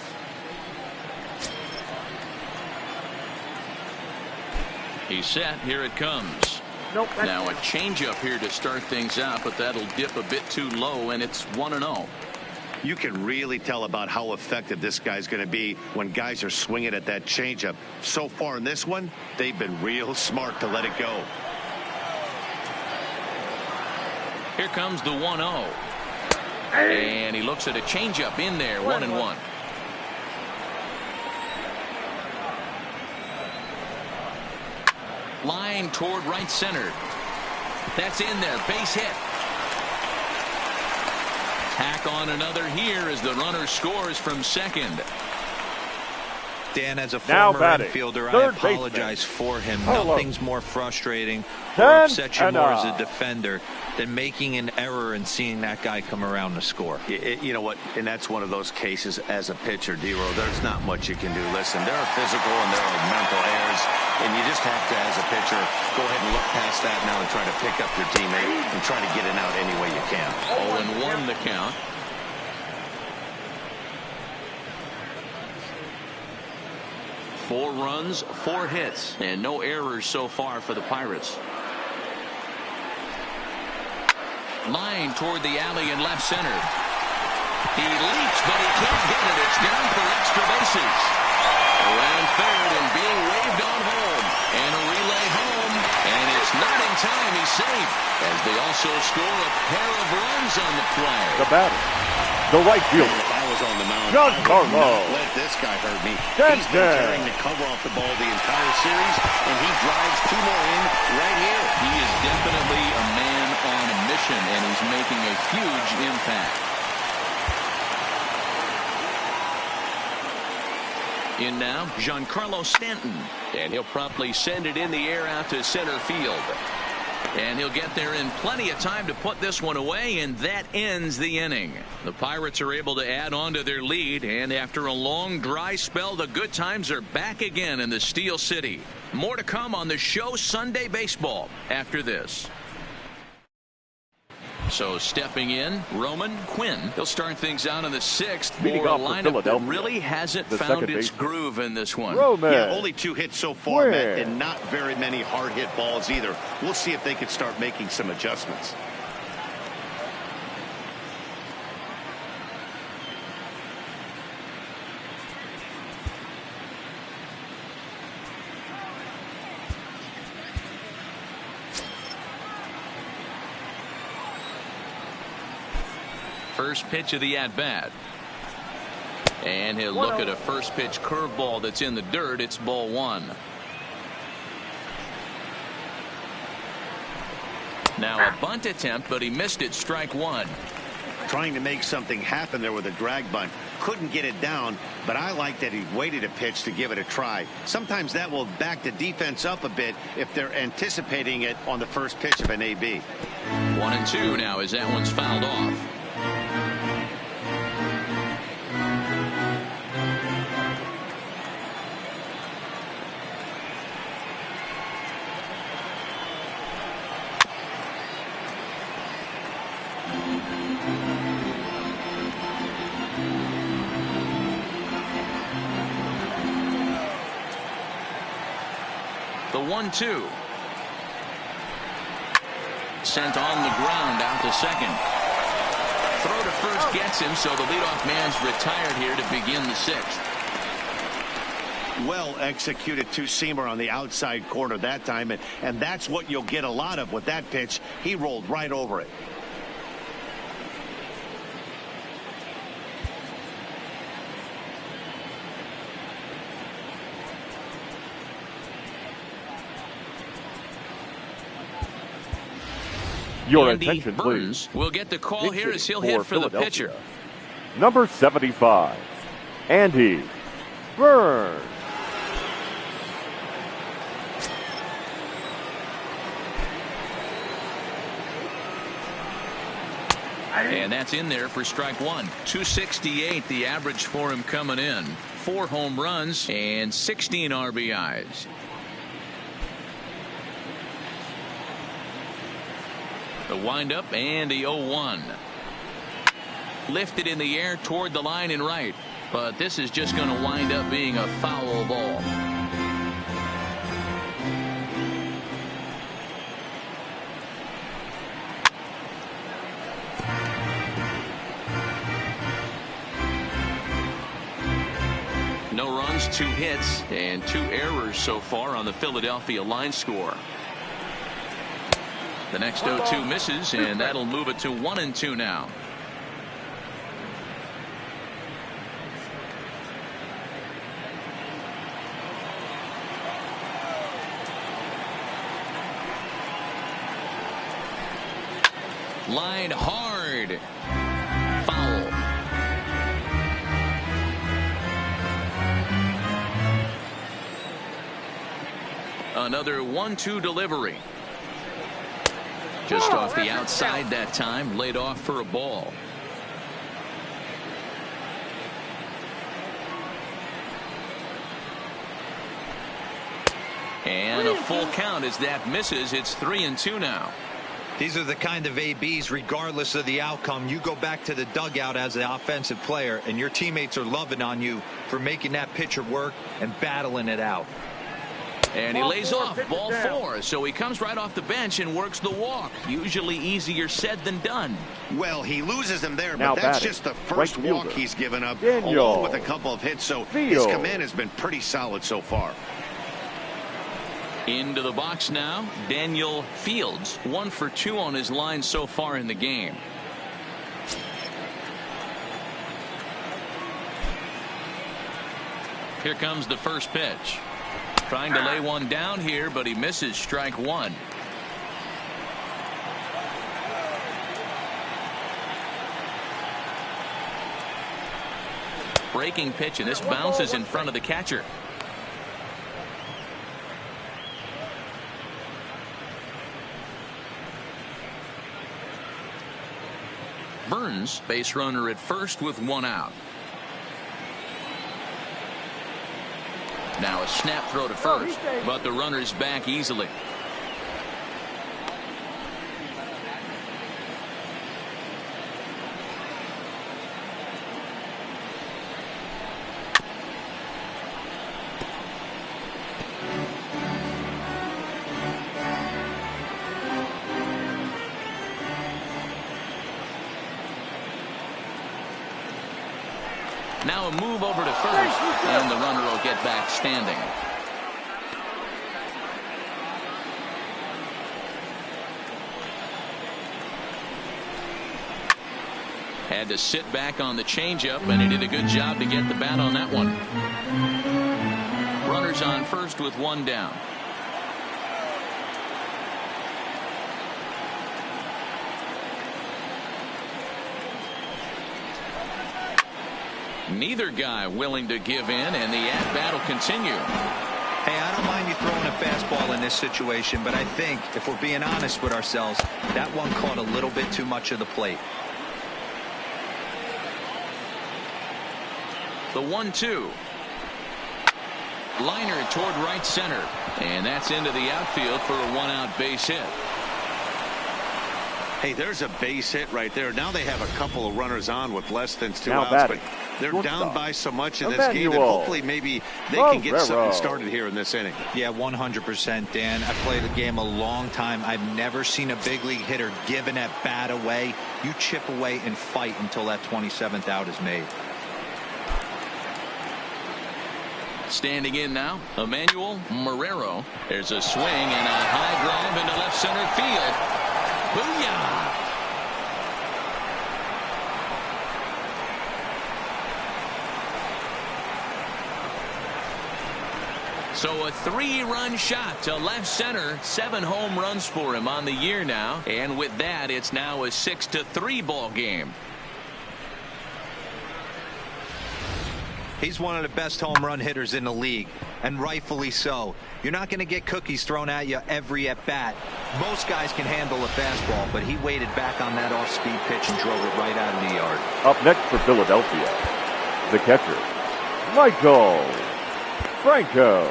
He's set. Here it comes. Nope. Now a changeup here to start things out, but that'll dip a bit too low, and it's 1-0. You can really tell about how effective this guy's going to be when guys are swinging at that changeup. So far in this one, they've been real smart to let it go. Here comes the 1-0. And he looks at a changeup in there. 1-1. Line toward right center. That's in there. Base hit. Tack on another here as the runner scores from second. Dan, as a Now former batting, infielder, I third apologize baseman. for him. Hello. Nothing's more frustrating or upsets you more as a 10-0. defender than making an error and seeing that guy come around to score. You know what? And that's one of those cases as a pitcher, D-Row. There's not much you can do. Listen, there are physical and there are mental errors, and you just have to, as a pitcher, go ahead and look past that now and try to pick up your teammate and try to get it out any way you can. 0-1 the count. Four runs, 4 hits, and no errors so far for the Pirates. Line toward the alley in left center. He leaps, but he can't get it. It's down for extra bases. Around third and being waved on home. And a relay home. And it's not in time. He's safe. As they also score a pair of runs on the play. The batter, the right fielder, If I was on the mound, John I would Carlo. not let this guy hurt me. He's been carrying the cover off the ball the entire series, and he drives 2 more in right here. He is definitely a man on a mission, and he's making a huge impact. In now, Giancarlo Stanton. And he'll promptly send it in the air out to center field. And he'll get there in plenty of time to put this one away, and that ends the inning. The Pirates are able to add on to their lead, and after a long dry spell, the good times are back again in the Steel City. More to come on the show Sunday Baseball after this. So stepping in, Roman Quinn. He'll start things out in the 6th for a Leading off for lineup that Philadelphia, really hasn't the found second its baseman, groove in this one. Roman. Yeah, only 2 hits so far, Quinn. Matt, and not very many hard hit balls either. We'll see if they can start making some adjustments. First pitch of the at-bat. And he'll look at a first pitch curveball that's in the dirt. It's ball 1. Now a bunt attempt, but he missed it. Strike 1. trying to make something happen there with a drag bunt. Couldn't get it down, but I like that he waited a pitch to give it a try. Sometimes that will back the defense up a bit if they're anticipating it on the first pitch of an AB. 1-2 now as that one's fouled off. The 1-2. Sent on the ground out to second. Throw to first gets him, so the leadoff man's retired here to begin the sixth. Well executed two-seamer on the outside corner that time, and that's what you'll get a lot of with that pitch. He rolled right over it. Your Andy attention, Burns please. will get the call here as he'll hit for the pitcher. Number 75, Andy Burns. And that's in there for strike one. 268 the average for him coming in. 4 home runs and 16 RBIs. The windup and the 0-1. Lifted in the air toward the line and right. But this is just going to wind up being a foul ball. No runs, 2 hits, and 2 errors so far on the Philadelphia line score. The next 0-2 misses, and that'll move it to 1-2 now. Line hard. Foul. Another 1-2 delivery. Just off the outside that time, laid off for a ball. And a full count as that misses. It's 3-2 now. These are the kind of ABs, regardless of the outcome, you go back to the dugout as an offensive player, and your teammates are loving on you for making that pitcher work and battling it out. And he lays off ball 4, so he comes right off the bench and works the walk. Usually easier said than done. Well, he loses him there, Now but that's batting, just the first right walk fielder, he's given up, Daniel along with a couple of hits, so his command has been pretty solid so far. Into the box now, Daniel Fields. 1 for 2 on his line so far in the game. Here comes the first pitch. Trying to lay one down here, but he misses strike 1. Breaking pitch, and this bounces in front of the catcher. Burns, base runner at first with 1 out. Now a snap throw to first, but the runner's back easily. Now a move over to first, and the runner will get back standing. Had to sit back on the changeup, and he did a good job to get the bat on that one. Runners on first with 1 down. Neither guy willing to give in, and the at-bat will continue. Hey, I don't mind you throwing a fastball in this situation, but I think if we're being honest with ourselves, that one caught a little bit too much of the plate. The 1-2. Liner toward right center, and that's into the outfield for a one-out base hit. Hey, there's a base hit right there. Now they have a couple of runners on with less than 2 Now outs, batting. but they're down by so much in this game Emmanuel. that hopefully maybe they can get something started here in this inning. Yeah, 100%, Dan. I played the game a long time. I've never seen a big league hitter give an at bat away. You chip away and fight until that 27th out is made. Standing in now, Emmanuel Marrero. There's a swing and a high drive into left center field. Booyah! So a 3-run shot to left center. 7 home runs for him on the year now. And with that, it's now a 6-3 ball game. He's one of the best home run hitters in the league, and rightfully so. You're not going to get cookies thrown at you every at bat. Most guys can handle a fastball, but he waited back on that off-speed pitch and drove it right out of the yard. Up next for Philadelphia, the catcher, Michael Franco.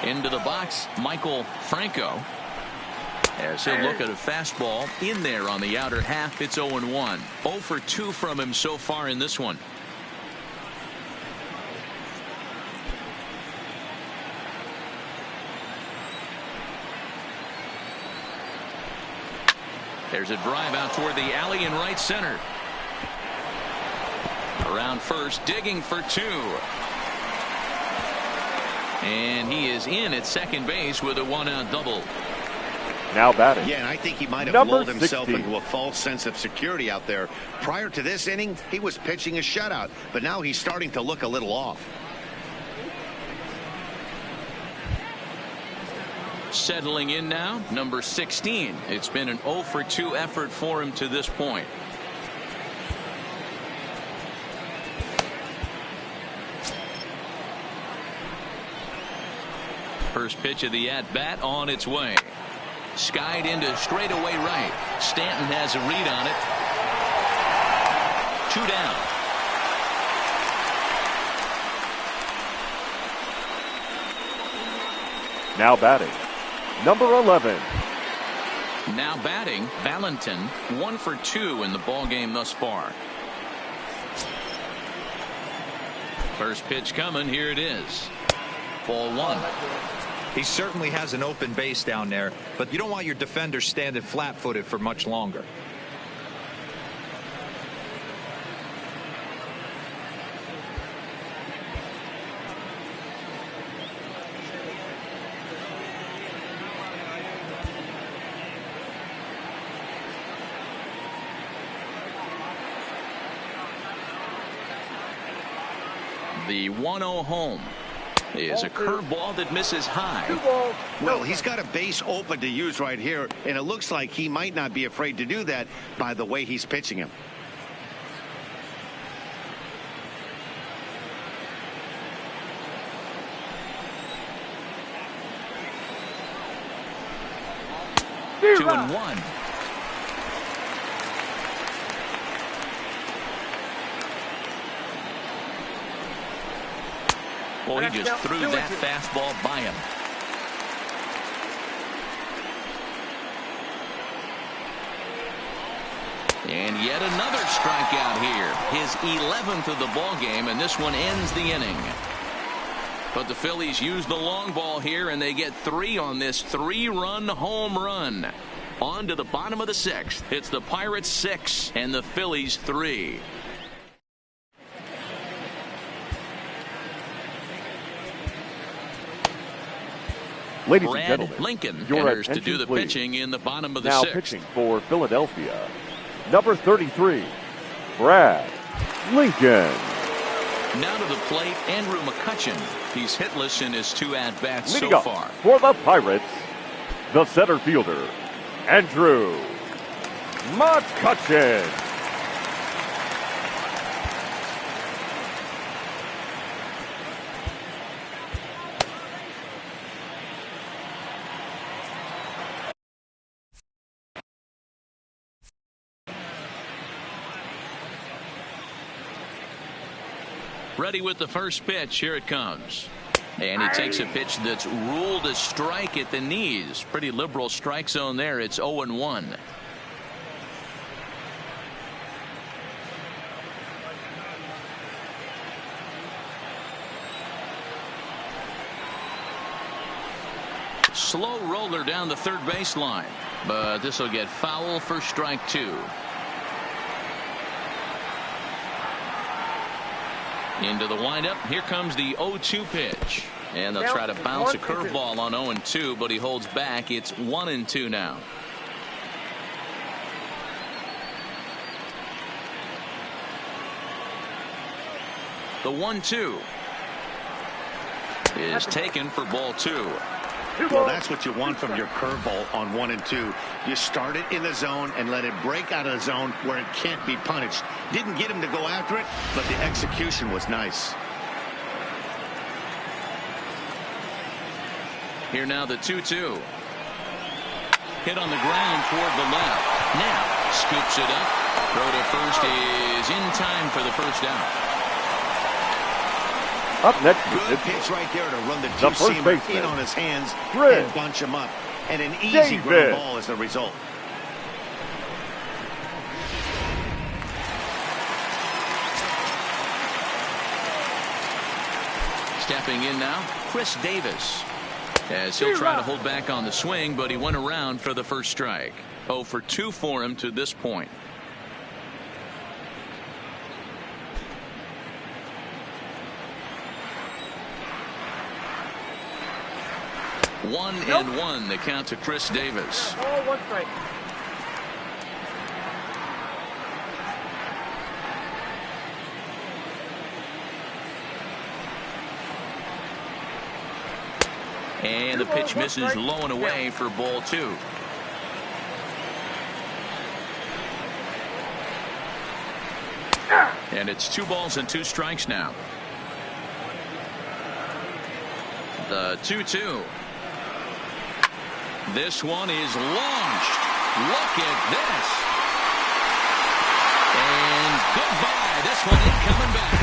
Into the box, Michael Franco. As he'll look at a fastball in there on the outer half. It's 0-1. 0 for 2 from him so far in this one. There's a drive out toward the alley in right center. Around first, digging for 2. And he is in at second base with a 1-out double. Now batting. Yeah, and I think he might have Number lulled himself 16. into a false sense of security out there. Prior to this inning, he was pitching a shutout, but now he's starting to look a little off. Settling in now, number 16. It's been an 0 for 2 effort for him to this point. First pitch of the at-bat on its way. Skied into straightaway right. Stanton has a read on it. 2 down. Now batting, number 11. Now batting, Valentin. 1 for 2 in the ballgame thus far. First pitch coming. Here it is. Ball 1. He certainly has an open base down there, but you don't want your defender standing flat-footed for much longer. The 1-0 home is a curveball that misses high. Well, he's got a base open to use right here, and it looks like he might not be afraid to do that by the way he's pitching him. Two and 1. Well, he just threw that fastball by him. And yet another strikeout here. His 11th of the ball game, and this one ends the inning. But the Phillies use the long ball here, and they get 3 on this 3-run home run. On to the bottom of the 6th. It's the Pirates 6 and the Phillies 3. Ladies and Brad gentlemen, Lincoln your enters to do attention, the please. pitching in the bottom of the Now 6th. pitching for Philadelphia, number 33, Brad Lincoln. Now to the plate, Andrew McCutchen. He's hitless in his 2 at-bats Leading so up far. for the Pirates, The center fielder, Andrew McCutchen. Ready with the first pitch. Here it comes. And he takes a pitch that's ruled a strike at the knees. Pretty liberal strike zone there. It's 0-1. Slow roller down the third baseline. But this will get foul for strike 2. Into the windup. Here comes the 0-2 pitch. And they'll try to bounce a curveball on 0-2, but he holds back. It's 1-2 now. The 1-2 is taken for ball 2. Well, that's what you want from your curveball on 1 and 2. You start it in the zone and let it break out of the zone where it can't be punished. Didn't get him to go after it, but the execution was nice. Here now the 2-2. Hit on the ground toward the left. Now scoops it up. Throw to first is in time for the first out. Up next, good pitch right there to run the first two-seamer baseman in on his hands Chris and bunch him up. And an easy ground ball as a result. Stepping in now, Chris Davis. As he'll try to hold back on the swing, but he went around for the first strike. 0 for 2 for him to this point. 1-1 the count to Chris Davis. Oh, 1 strike. And the pitch misses low and away for ball 2. And it's 2 balls and 2 strikes now. The 2-2. This one is launched. Look at this. And goodbye. This one ain't coming back.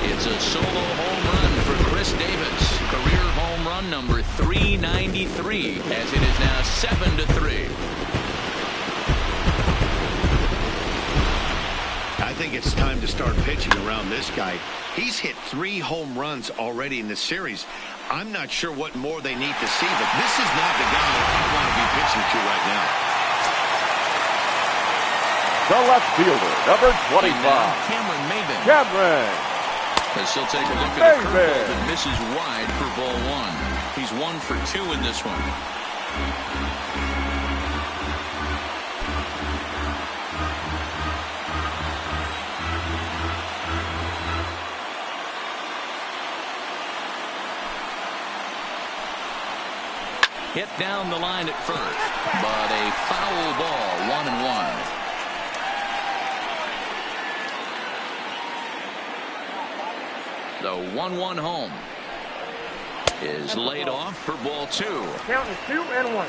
It's a solo home run for Chris Davis. Career home run number 393 as it is now 7-3. I think it's time to start pitching around this guy. He's hit 3 home runs already in this series. I'm not sure what more they need to see, but this is not the guy I want to be pitching to right now. The left fielder, number 25. Cameron Maven. As he'll take a look at a curveball that misses wide for ball 1. He's 1 for 2 in this one. Hit down the line at first, but a foul ball, 1-1. The 1-1 home is laid off for ball 2. Count is 2-1.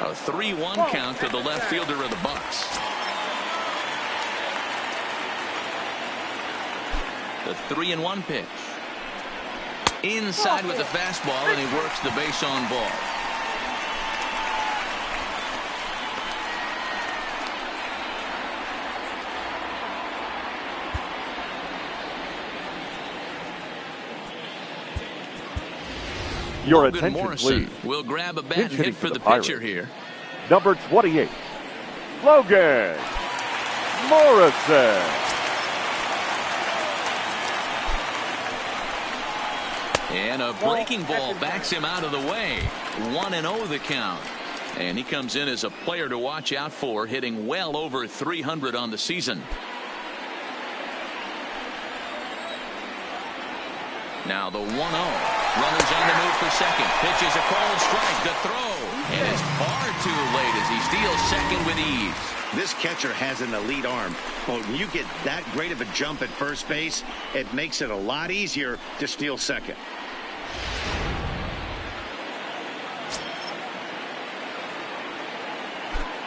A 3-1 count to the left fielder of the Bucks. The 3-1 pitch. Inside with the fastball, and he works the base on ball. Your Logan attention, Morrison please. will grab a bat hit for the Pirates. pitcher here. Number 28, Logan Morrison. And a breaking ball backs him out of the way. 1-0 the count. And he comes in as a player to watch out for, hitting well over 300 on the season. Now the 1-0. Runners on the move for second. Pitches a cold strike. The throw. And it's far too late as he steals second with ease. This catcher has an elite arm. But when you get that great of a jump at first base, it makes it a lot easier to steal second.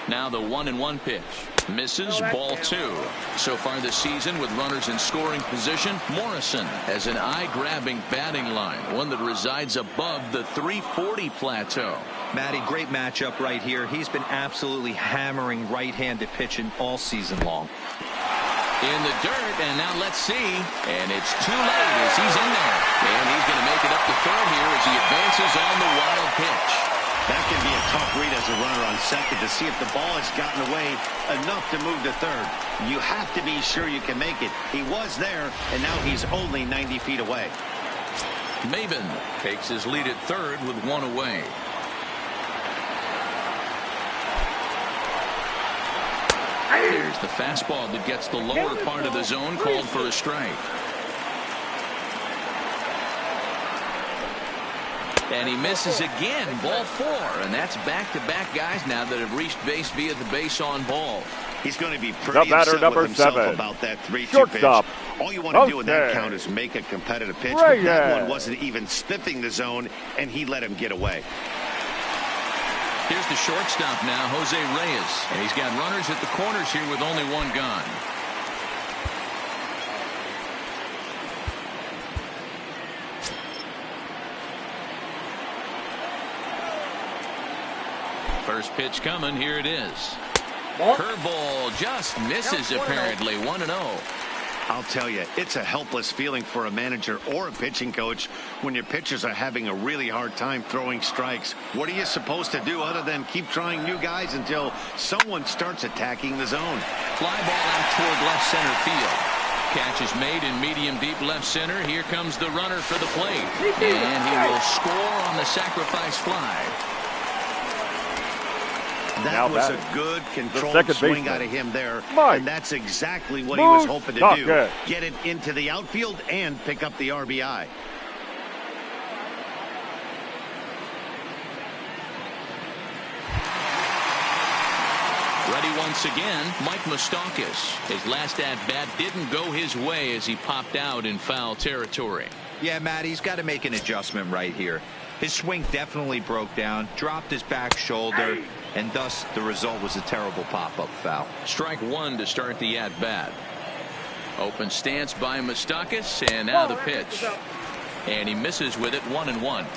Now the 1-1 pitch. Misses, ball 2. So far this season with runners in scoring position, Morrison has an eye-grabbing batting line, one that resides above the 340 plateau. Matty, great matchup right here. He's been absolutely hammering right-handed pitching all season long. In the dirt, and now let's see. And it's too late as he's in there. And he's going to make it up to third here as he advances on the wild pitch. That can be a tough read as a runner on second to see if the ball has gotten away enough to move to third. You have to be sure you can make it. He was there, and now he's only 90 feet away. Maven takes his lead at third with one away. There's the fastball that gets the lower part of the zone, called for a strike. And he misses again, ball 4. And that's back-to-back guys now that have reached base via the base on ball. He's going to be pretty upset with himself about that 3-2 pitch. All you want to do in that count is make a competitive pitch. But that one wasn't even sniffing the zone, and he let him get away. Here's the shortstop now, Jose Reyes. And he's got runners at the corners here with only one gone. First pitch coming. Here it is. Curveball just misses apparently. 1-0. I'll tell you, it's a helpless feeling for a manager or a pitching coach when your pitchers are having a really hard time throwing strikes. What are you supposed to do other than keep trying new guys until someone starts attacking the zone? Fly ball out toward left center field. Catch is made in medium deep left center. Here comes the runner for the plate. And he will score on the sacrifice fly. That was a good controlled swing out of him there. And that's exactly what he was hoping to do. Get it into the outfield and pick up the RBI. Ready once again, Mike Moustakas. His last at-bat didn't go his way as he popped out in foul territory. Yeah, Matt, he's got to make an adjustment right here. His swing definitely broke down, dropped his back shoulder, and thus the result was a terrible pop-up foul. Strike 1 to start the at-bat. Open stance by Moustakas, and now the pitch. And he misses with it. 1-1.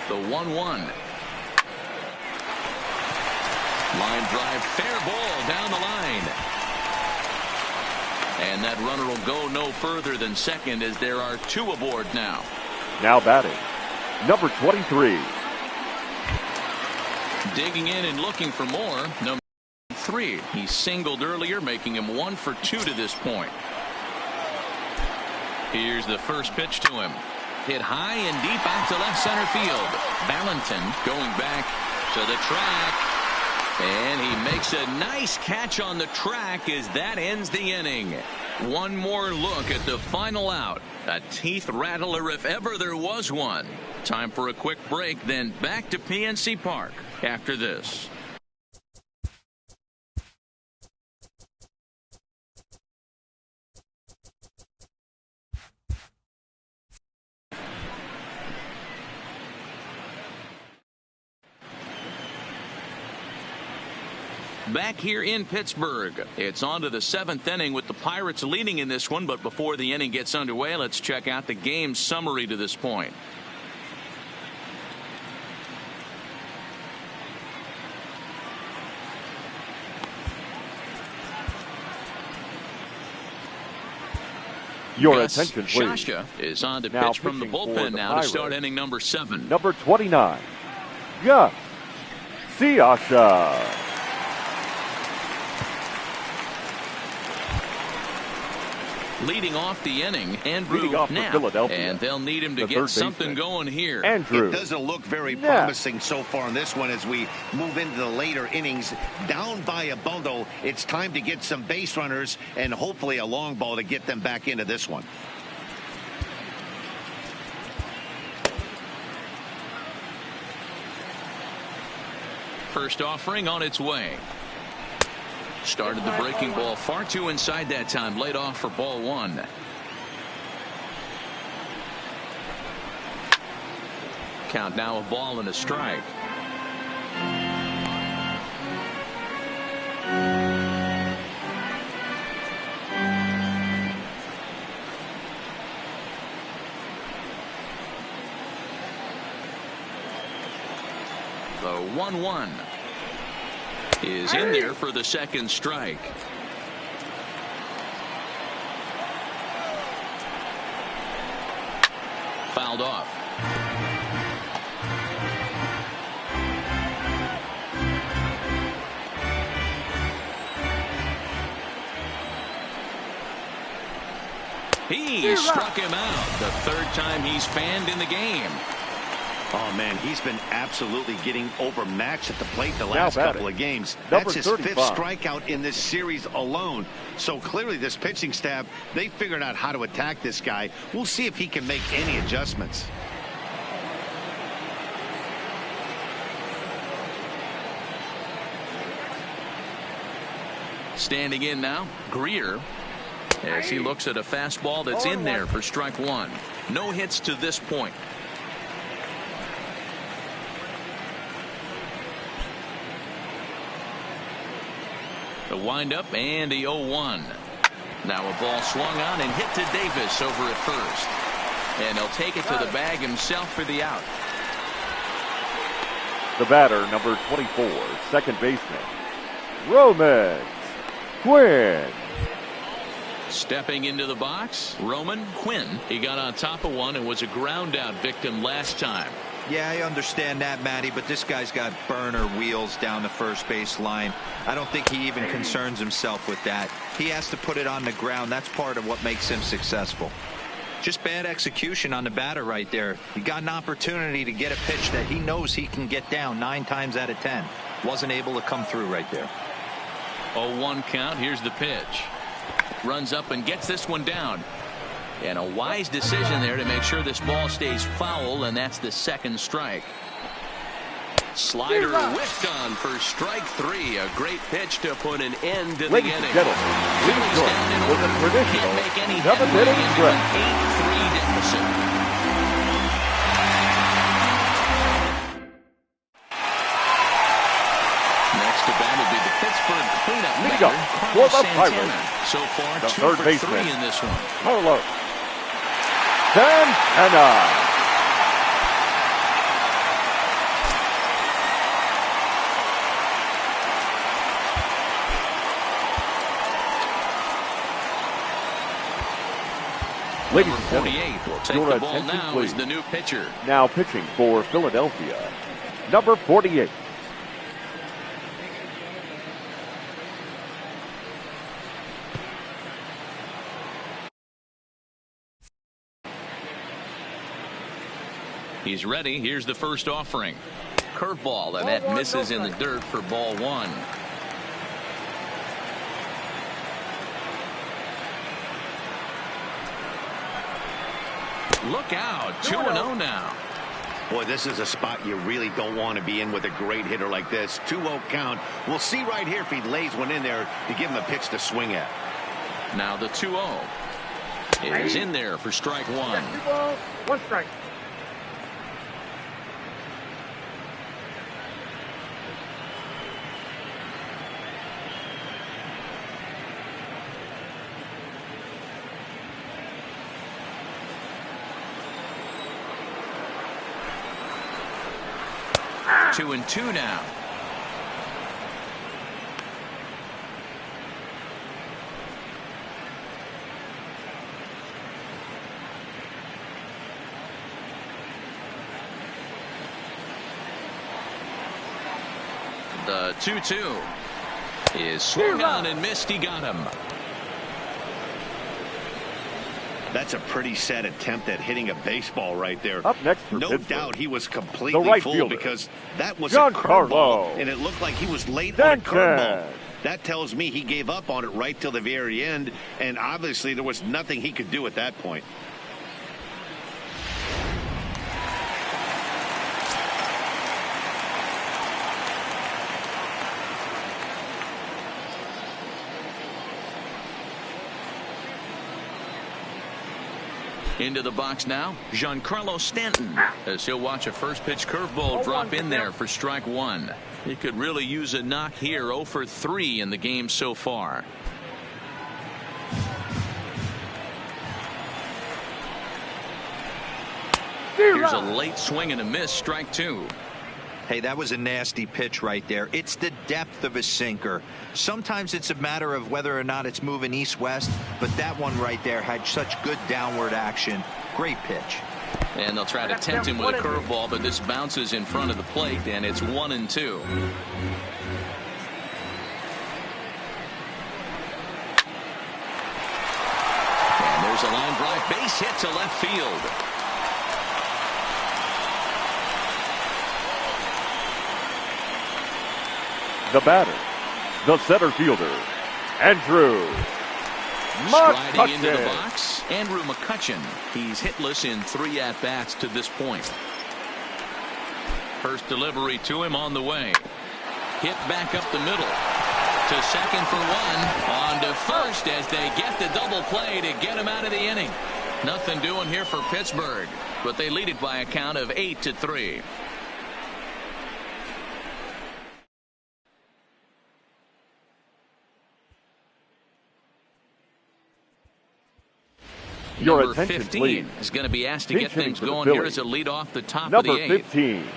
The 1-1. Line drive, fair ball down the line. And that runner will go no further than second as there are 2 aboard now. Now batting, number 23. Digging in and looking for more, number 3. He singled earlier, making him 1 for 2 to this point. Here's the first pitch to him. Hit high and deep out to left center field. Valentin going back to the track. And he makes a nice catch on the track as that ends the inning. One more look at the final out. A teeth rattler if ever there was one. Time for a quick break, then back to PNC Park after this. Back here in Pittsburgh, it's on to the 7th inning with the Pirates leading in this one. But before the inning gets underway, let's check out the game summary to this point. Your Gus attention, please. Shasha is on to Now pitch from the pitching for bullpen the now Pirates. to start inning number 7. Number 29, Gus Shasha. Leading off the inning, Leading off for Knapp, Philadelphia, and they'll need him to the get third something baseman, going here. Andrew It doesn't look very Knapp. promising so far in this one as we move into the later innings. Down by a bundle, it's time to get some base runners and hopefully a long ball to get them back into this one. First offering on its way. Started the breaking ball far too inside that time. Laid off for ball one. Count now a ball and a strike. The 1-1 is in there for the second strike. Fouled off. He struck him out. The third time he's fanned in the game. Oh, man, he's been absolutely getting overmatched at the plate the last couple of games. Number That's his 35. fifth strikeout in this series alone. So clearly this pitching staff, they figured out how to attack this guy. We'll see if he can make any adjustments. Standing in now, Greer, as he looks at a fastball that's in there for strike one. No hits to this point. The windup and the 0-1. Now a ball swung on and hit to Davis over at first. And he'll take it to the bag himself for the out. The batter, number 24, second baseman, Roman Quinn. Stepping into the box, Roman Quinn. He got on top of one and was a ground out victim last time. Yeah, I understand that, Matty, but this guy's got burner wheels down the first base line. I don't think he even concerns himself with that. He has to put it on the ground. That's part of what makes him successful. Just bad execution on the batter right there. He got an opportunity to get a pitch that he knows he can get down 9 times out of 10. Wasn't able to come through right there. 0-1 count. Here's the pitch. Runs up and gets this one down. And a wise decision there to make sure this ball stays foul, and that's the second strike. Slider whiffed on for strike three. A great pitch to put an end to the Ladies inning. and gentlemen, Lee Jordan with a traditional Can't make any seventh headway inning into an stretch. 8-3 deficit. Next to bat will be the Pittsburgh cleanup Lead up batter, for Carlos the Santana. Pirates, So far, the 2 third for baseman, 3 in this one. Carlos Santana. Ladies and Number gentlemen, 48 will take your the ball attention, now please. as the new pitcher. Now pitching for Philadelphia, number 48. He's ready. Here's the first offering. Curveball, and that misses in the dirt for ball one. Look out. 2-0 now. Boy, this is a spot you really don't want to be in with a great hitter like this. 2-0 count. We'll see right here if he lays one in there to give him a pitch to swing at. Now the 2-0 is in there for strike one. 1 strike. Ah! 2-2 now. The 2-2 is swung on and missed. He got him. That's a pretty sad attempt at hitting a baseball right there. Up next for no Pittsburgh, doubt he was completely right fooled fielder, because that was a Giancarlo curveball, and it looked like he was late on a Stanton. curveball. That tells me he gave up on it right till the very end, and obviously there was nothing he could do at that point. Into the box now, Giancarlo Stanton, as he'll watch a first pitch curveball drop in there for strike one. He could really use a knock here. 0 for 3 in the game so far. Here's a late swing and a miss, strike two. Hey, that was a nasty pitch right there. It's the depth of a sinker. Sometimes it's a matter of whether or not it's moving east-west, but that one right there had such good downward action. Great pitch. And they'll try to tempt him with a curveball, but this bounces in front of the plate, and it's 1-2. And there's a line drive base hit to left field. The batter, the center fielder, Andrew Striding into the McCutchen. box, Andrew McCutchen. He's hitless in 3 at-bats to this point. First delivery to him on the way. Hit back up the middle. To second for 1. On to first as they get the double play to get him out of the inning. Nothing doing here for Pittsburgh, but they lead it by a count of 8-3. Your Number attention, 15 please. is going to be asked to Pinch get hitting things for the going here Phillies. as a lead off the top Number of the 8th. 15.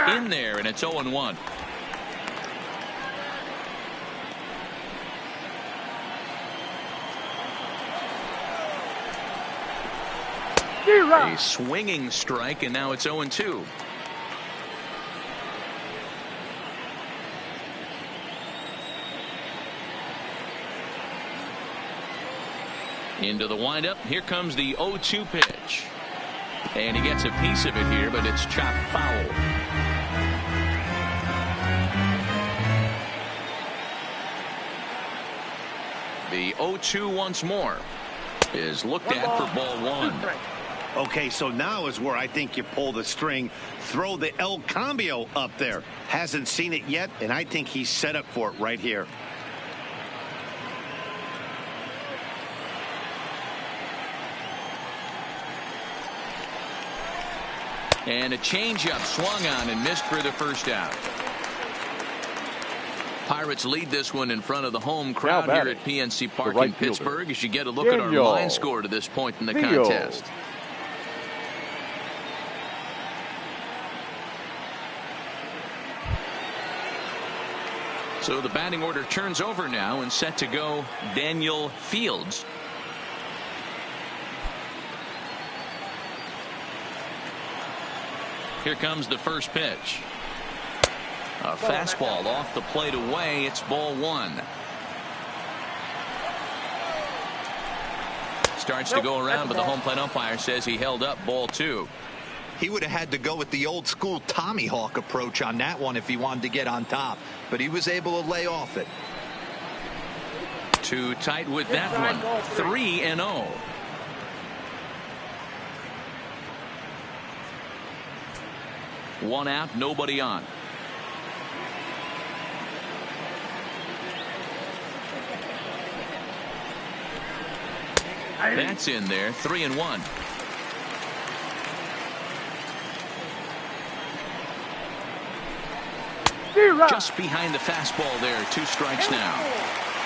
In there, and it's 0-1. A swinging strike, and now it's 0-2. Into the windup. Here comes the 0-2 pitch. And he gets a piece of it here, but it's chopped foul. The 0-2 once more is looked at for ball 1. Okay, so now is where I think you pull the string. Throw the El Cambio up there. Hasn't seen it yet, and I think he's set up for it right here. And a changeup swung on and missed for the first out. Pirates lead this one in front of the home crowd here at PNC Park in Pittsburgh as you get a look at our line score to this point in the contest. So the batting order turns over now and set to go Daniel Fields. Here comes the first pitch. A fastball off the plate away. It's ball 1. Starts to go around, but the home plate umpire says he held up ball 2. He would have had to go with the old school Tommy Hawk approach on that one if he wanted to get on top, but he was able to lay off it. Too tight with that one. 3-0. One out, nobody on. That's in there. 3-1. Just behind the fastball there. 2 strikes now.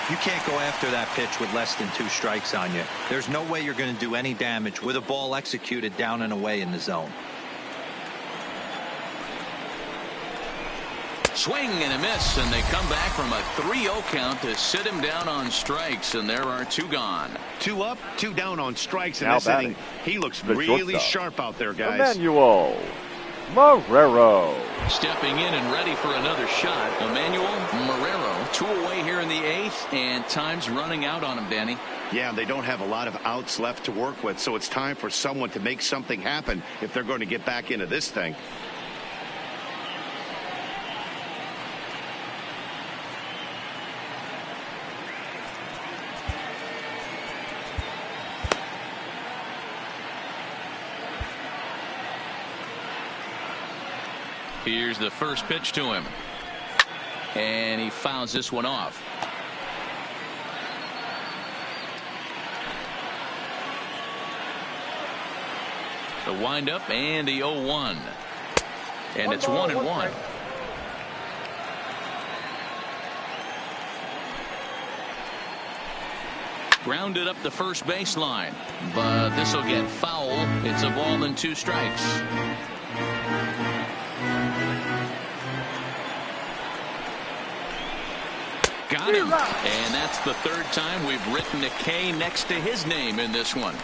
You can't go after that pitch with less than 2 strikes on you. There's no way you're going to do any damage with a ball executed down and away in the zone. Swing and a miss, and they come back from a 3-0 count to sit him down on strikes, and there are 2 gone. 2 up, 2 down on strikes in Now this batting, inning. He looks the really shortstop, sharp out there, guys. Emmanuel Marrero. Stepping in and ready for another shot, Emmanuel Marrero. 2 away here in the 8th, and time's running out on him, Danny. Yeah, they don't have a lot of outs left to work with, so it's time for someone to make something happen if they're going to get back into this thing. Here's the first pitch to him. And he fouls this one off. The windup and the 0-1. And it's 1-1. Grounded up the first baseline. But this will get foul. It's a ball and 2 strikes. Got him. And that's the 3rd time we've written a K next to his name in this one.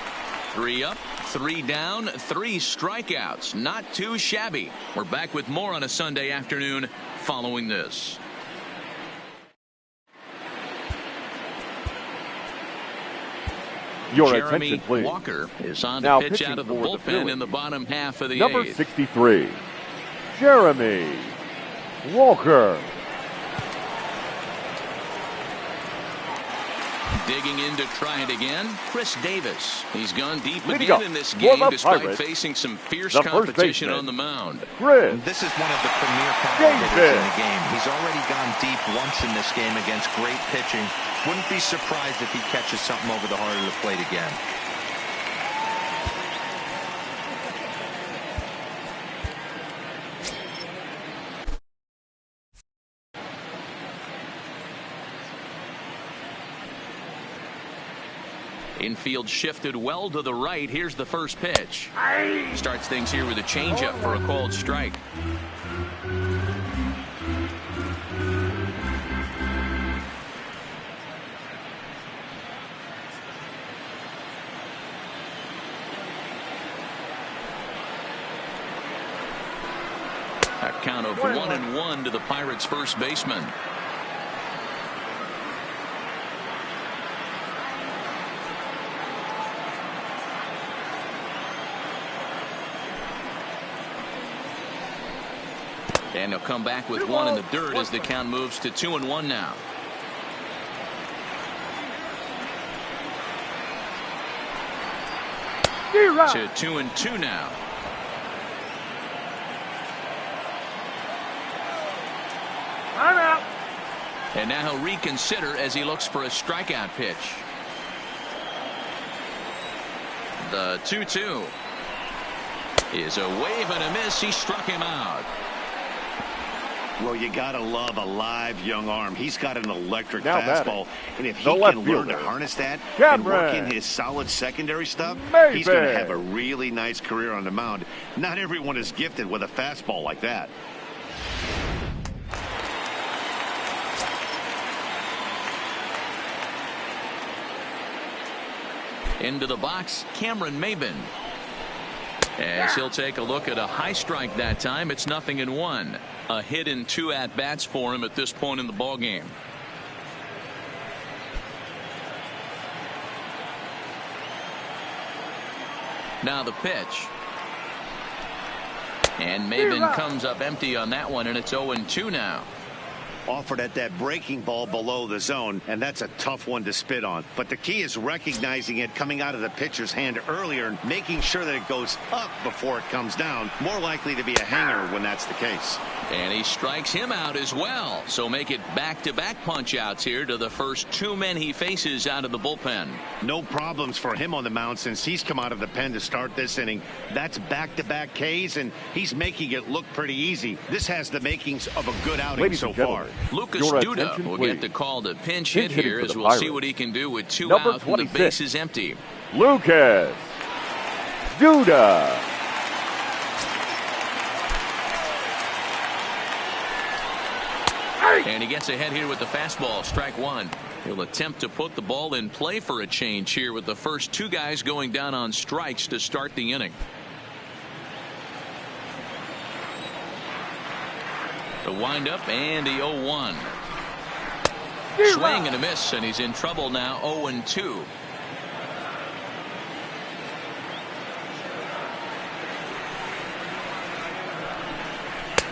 3 up, 3 down, 3 strikeouts. Not too shabby. We're back with more on a Sunday afternoon following this. Your Jeremy attention, please. Walker is on Now to pitch pitching out of the for the bullpen Phillies, in the bottom half of the number 8th. 63, Jeremy Walker. Digging in to try it again, Chris Davis. He's gone deep Leading again up in this for game the despite Pirates, facing some fierce the first competition baseman, on the mound. Chris This is one of the premier power hitters in Davis. the game. He's already gone deep once in this game against great pitching. Wouldn't be surprised if he catches something over the heart of the plate again. Infield shifted well to the right. Here's the first pitch. Starts things here with a changeup for a called strike. A count of 1-1 to the Pirates' first baseman. And he'll come back with 1 in the dirt as the count moves to 2-1 now. To 2-2 now. I'm out. And now he'll reconsider as he looks for a strikeout pitch. The 2-2 is a wave and a miss. He struck him out. Well, you got to love a live young arm. He's got an electric Now fastball. And if he the can left learn to fielder, harness that and Cameron. work in his solid secondary stuff, Maybe. he's going to have a really nice career on the mound. Not everyone is gifted with a fastball like that. Into the box, Cameron Maben. As he'll take a look at a high strike that time. It's 0-1. A hit in 2 at-bats for him at this point in the ball game. Now the pitch. And Maben comes up empty on that one, and it's 0-2 now. Offered at that breaking ball below the zone, and that's a tough one to spit on. But the key is recognizing it coming out of the pitcher's hand earlier and making sure that it goes up before it comes down. More likely to be a hanger when that's the case. And he strikes him out as well. So make it back-to-back punch-outs here to the first 2 men he faces out of the bullpen. No problems for him on the mound since he's come out of the pen to start this inning. That's back-to-back Ks, and he's making it look pretty easy. This has the makings of a good outing Ladies so and far. gentlemen, Lucas your Duda attention, will please. get the call to pinch Pinch hit hitting here for as the we'll see Pirates. what he can do with 2 Number out and the 26. base is empty. Lucas Duda. And he gets ahead here with the fastball, strike one. He'll attempt to put the ball in play for a change here with the first two guys going down on strikes to start the inning. The windup and the 0-1. Swing and a miss, and he's in trouble now. 0-2.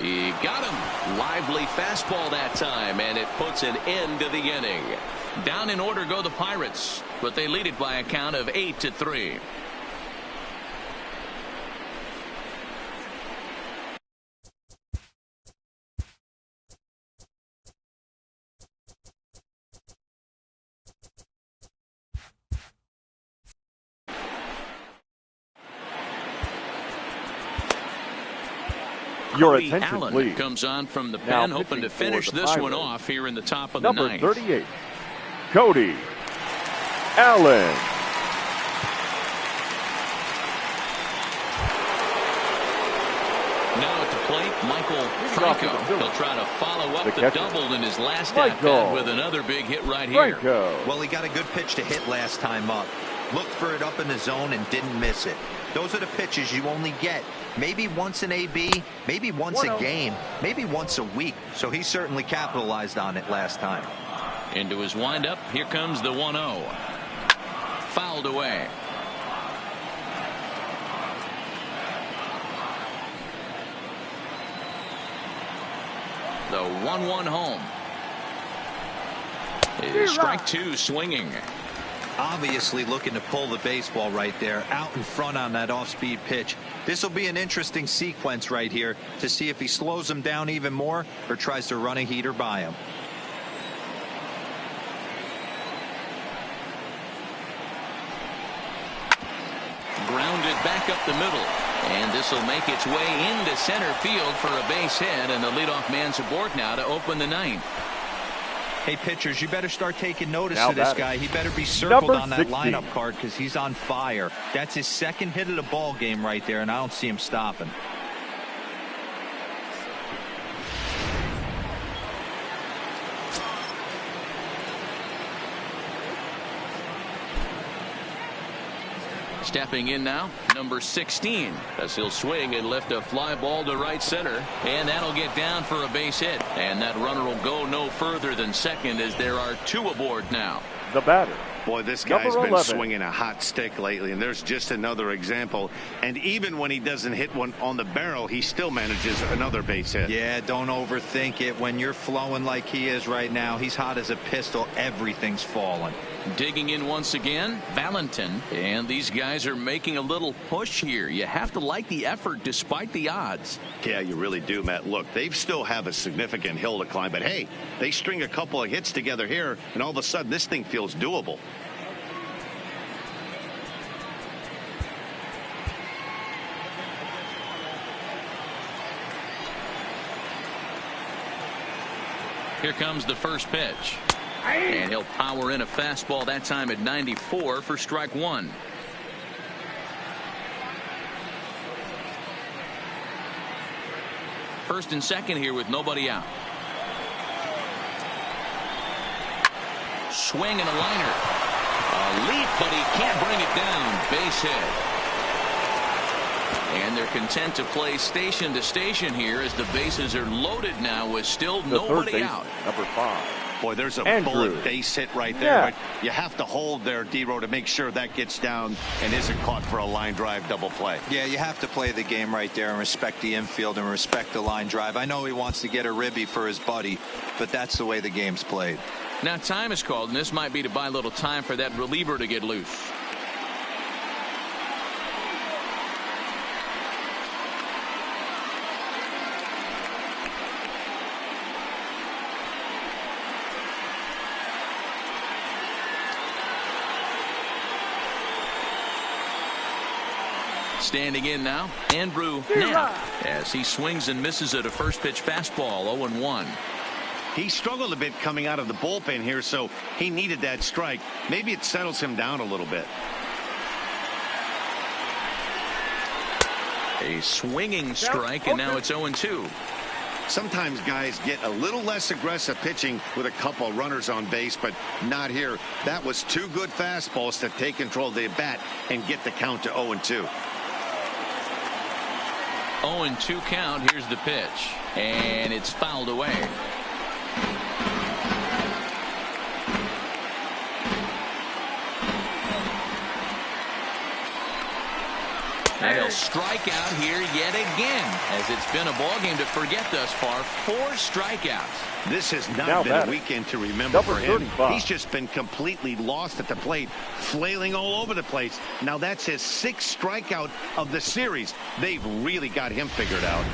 He got him. Lively fastball that time, and it puts an end to the inning. Down in order go the Pirates, but they lead it by a count of 8-3. Your attention, Allen please. comes on from the pen, hoping to finish this one off here in the top of the ninth. Number 38, Cody Allen. Now at the plate, Michael Franco. He'll try to follow up the double in his last at-bat with another big hit right here. Well, he got a good pitch to hit last time up. Looked for it up in the zone and didn't miss it. Those are the pitches you only get maybe once in AB, maybe once a game, maybe once a week. So he certainly capitalized on it last time. Into his windup, here comes the 1-0. Fouled away. The 1-1 home. Strike two, swinging. Obviously looking to pull the baseball right there out in front on that off-speed pitch. This will be an interesting sequence right here to see if he slows him down even more or tries to run a heater by him. Grounded back up the middle, and this will make its way into center field for a base hit, and the leadoff man's aboard now to open the ninth. Hey, pitchers, you better start taking notice of this guy. He better be circled on that lineup card because he's on fire. That's his second hit of the ball game right there, and I don't see him stopping. Stepping in now, number 16, as he'll swing and lift a fly ball to right center, and that'll get down for a base hit, and that runner will go no further than second as there are two aboard now. The batter. Boy, this guy's been swinging a hot stick lately, and there's just another example. And even when he doesn't hit one on the barrel, he still manages another base hit. Yeah, don't overthink it. When you're flowing like he is right now, he's hot as a pistol. Everything's falling. Digging in once again, Valentin, and these guys are making a little push here. You have to like the effort despite the odds. Yeah, you really do, Matt. Look, they still have a significant hill to climb, but hey, they string a couple of hits together here, and all of a sudden this thing feels doable. Here comes the first pitch. And he'll power in a fastball that time at 94 for strike one. First and second here with nobody out. Swing and a liner. A leap, but he can't bring it down. Base hit. And they're content to play station to station here as the bases are loaded now with still nobody out. Number 5. Boy, there's a bullet base hit right there, but you have to hold there, D-Row, to make sure that gets down and isn't caught for a line drive double play. Yeah, you have to play the game right there and respect the infield and respect the line drive. I know he wants to get a ribby for his buddy, but that's the way the game's played. Now time is called, and this might be to buy a little time for that reliever to get loose. Standing in now, Andrew Knapp, as he swings and misses at a first pitch fastball. 0-1. He struggled a bit coming out of the bullpen here, so he needed that strike. Maybe it settles him down a little bit. A swinging strike, and now it's 0-2. Sometimes guys get a little less aggressive pitching with a couple runners on base, but not here. That was 2 good fastballs to take control of the bat and get the count to 0-2. 0-2 count. Here's the pitch, and it's fouled away. And he'll strike out here yet again, as it's been a ball game to forget thus far. 4 strikeouts. This has not been a weekend to remember for him. 35. He's just been completely lost at the plate, flailing all over the place. Now that's his 6th strikeout of the series. They've really got him figured out.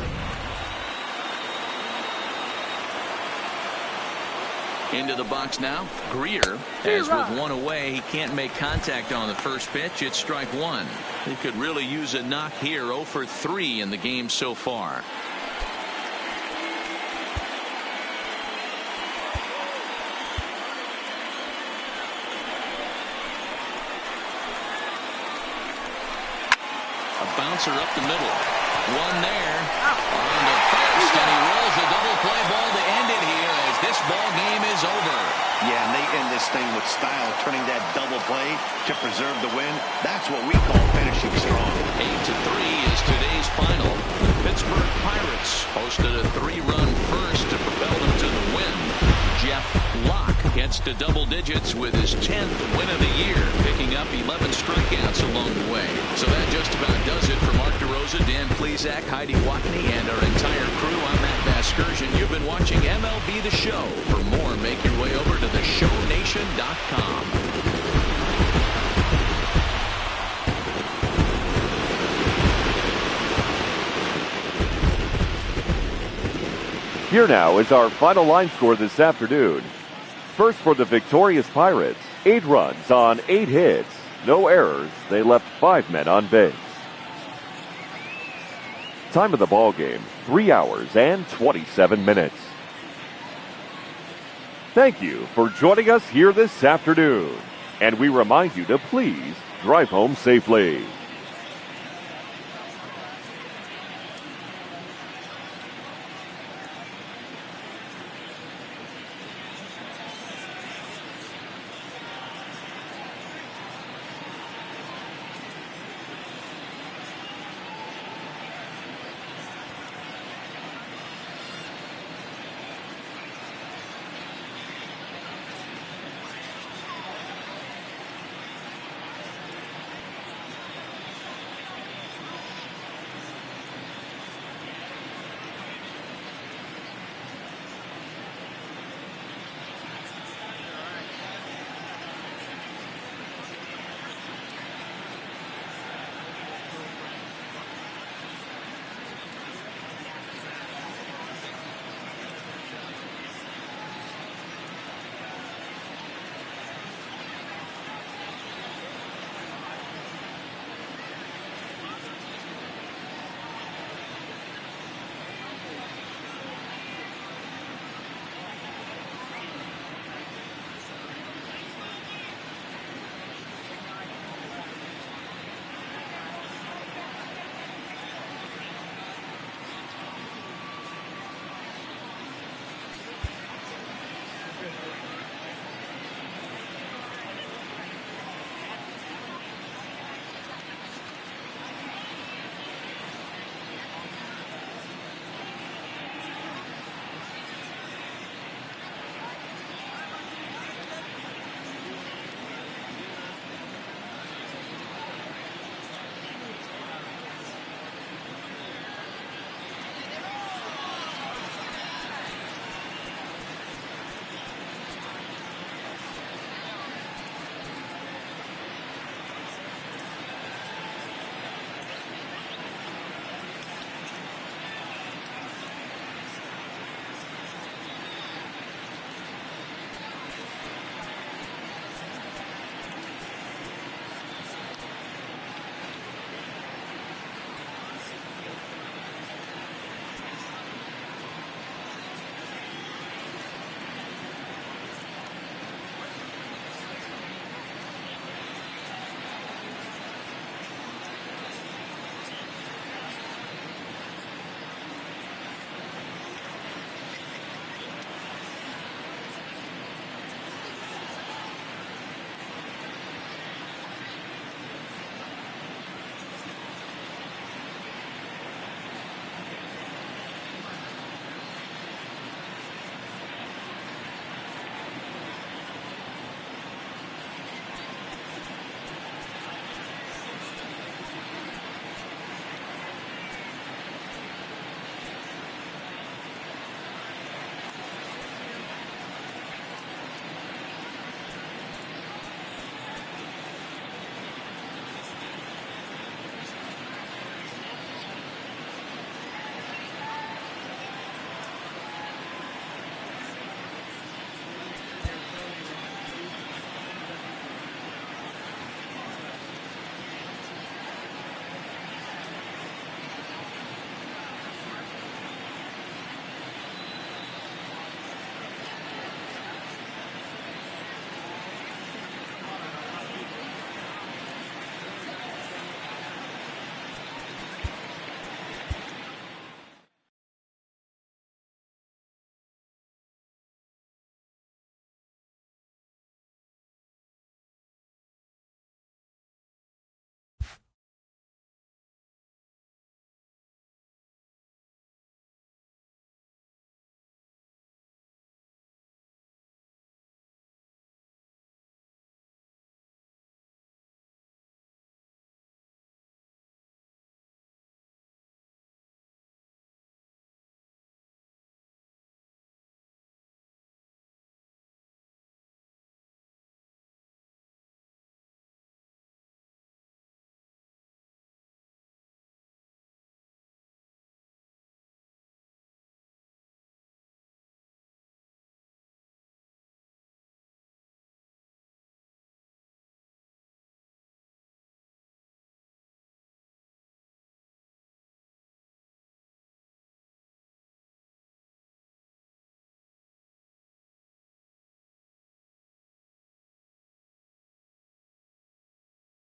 Into the box now. Greer, as with 1 away, he can't make contact on the first pitch. It's strike 1. He could really use a knock here. 0 for 3 in the game so far. A bouncer up the middle. 1 there. On the first, and he rolls a double play ball to end it here, as this ball game is over. Yeah, and they end this thing with style, turning that double play to preserve the win. That's what we call finishing strong. 8-3 is today's final. The Pittsburgh Pirates posted a 3-run first to propel them to the win. Jeff Locke gets to double digits with his 10th win of the year, picking up 11 strikeouts along the way. So that just about does it for Mark DeRosa, Dan Plesac, Heidi Watney, and our entire crew. I'm Matt Vasgersian. You've been watching MLB The Show. For more, make your way over to theshownation.com. Here now is our final line score this afternoon. First for the victorious Pirates, 8 runs on 8 hits. No errors. They left 5 men on base. Time of the ball game, 3 hours and 27 minutes. Thank you for joining us here this afternoon. And we remind you to please drive home safely.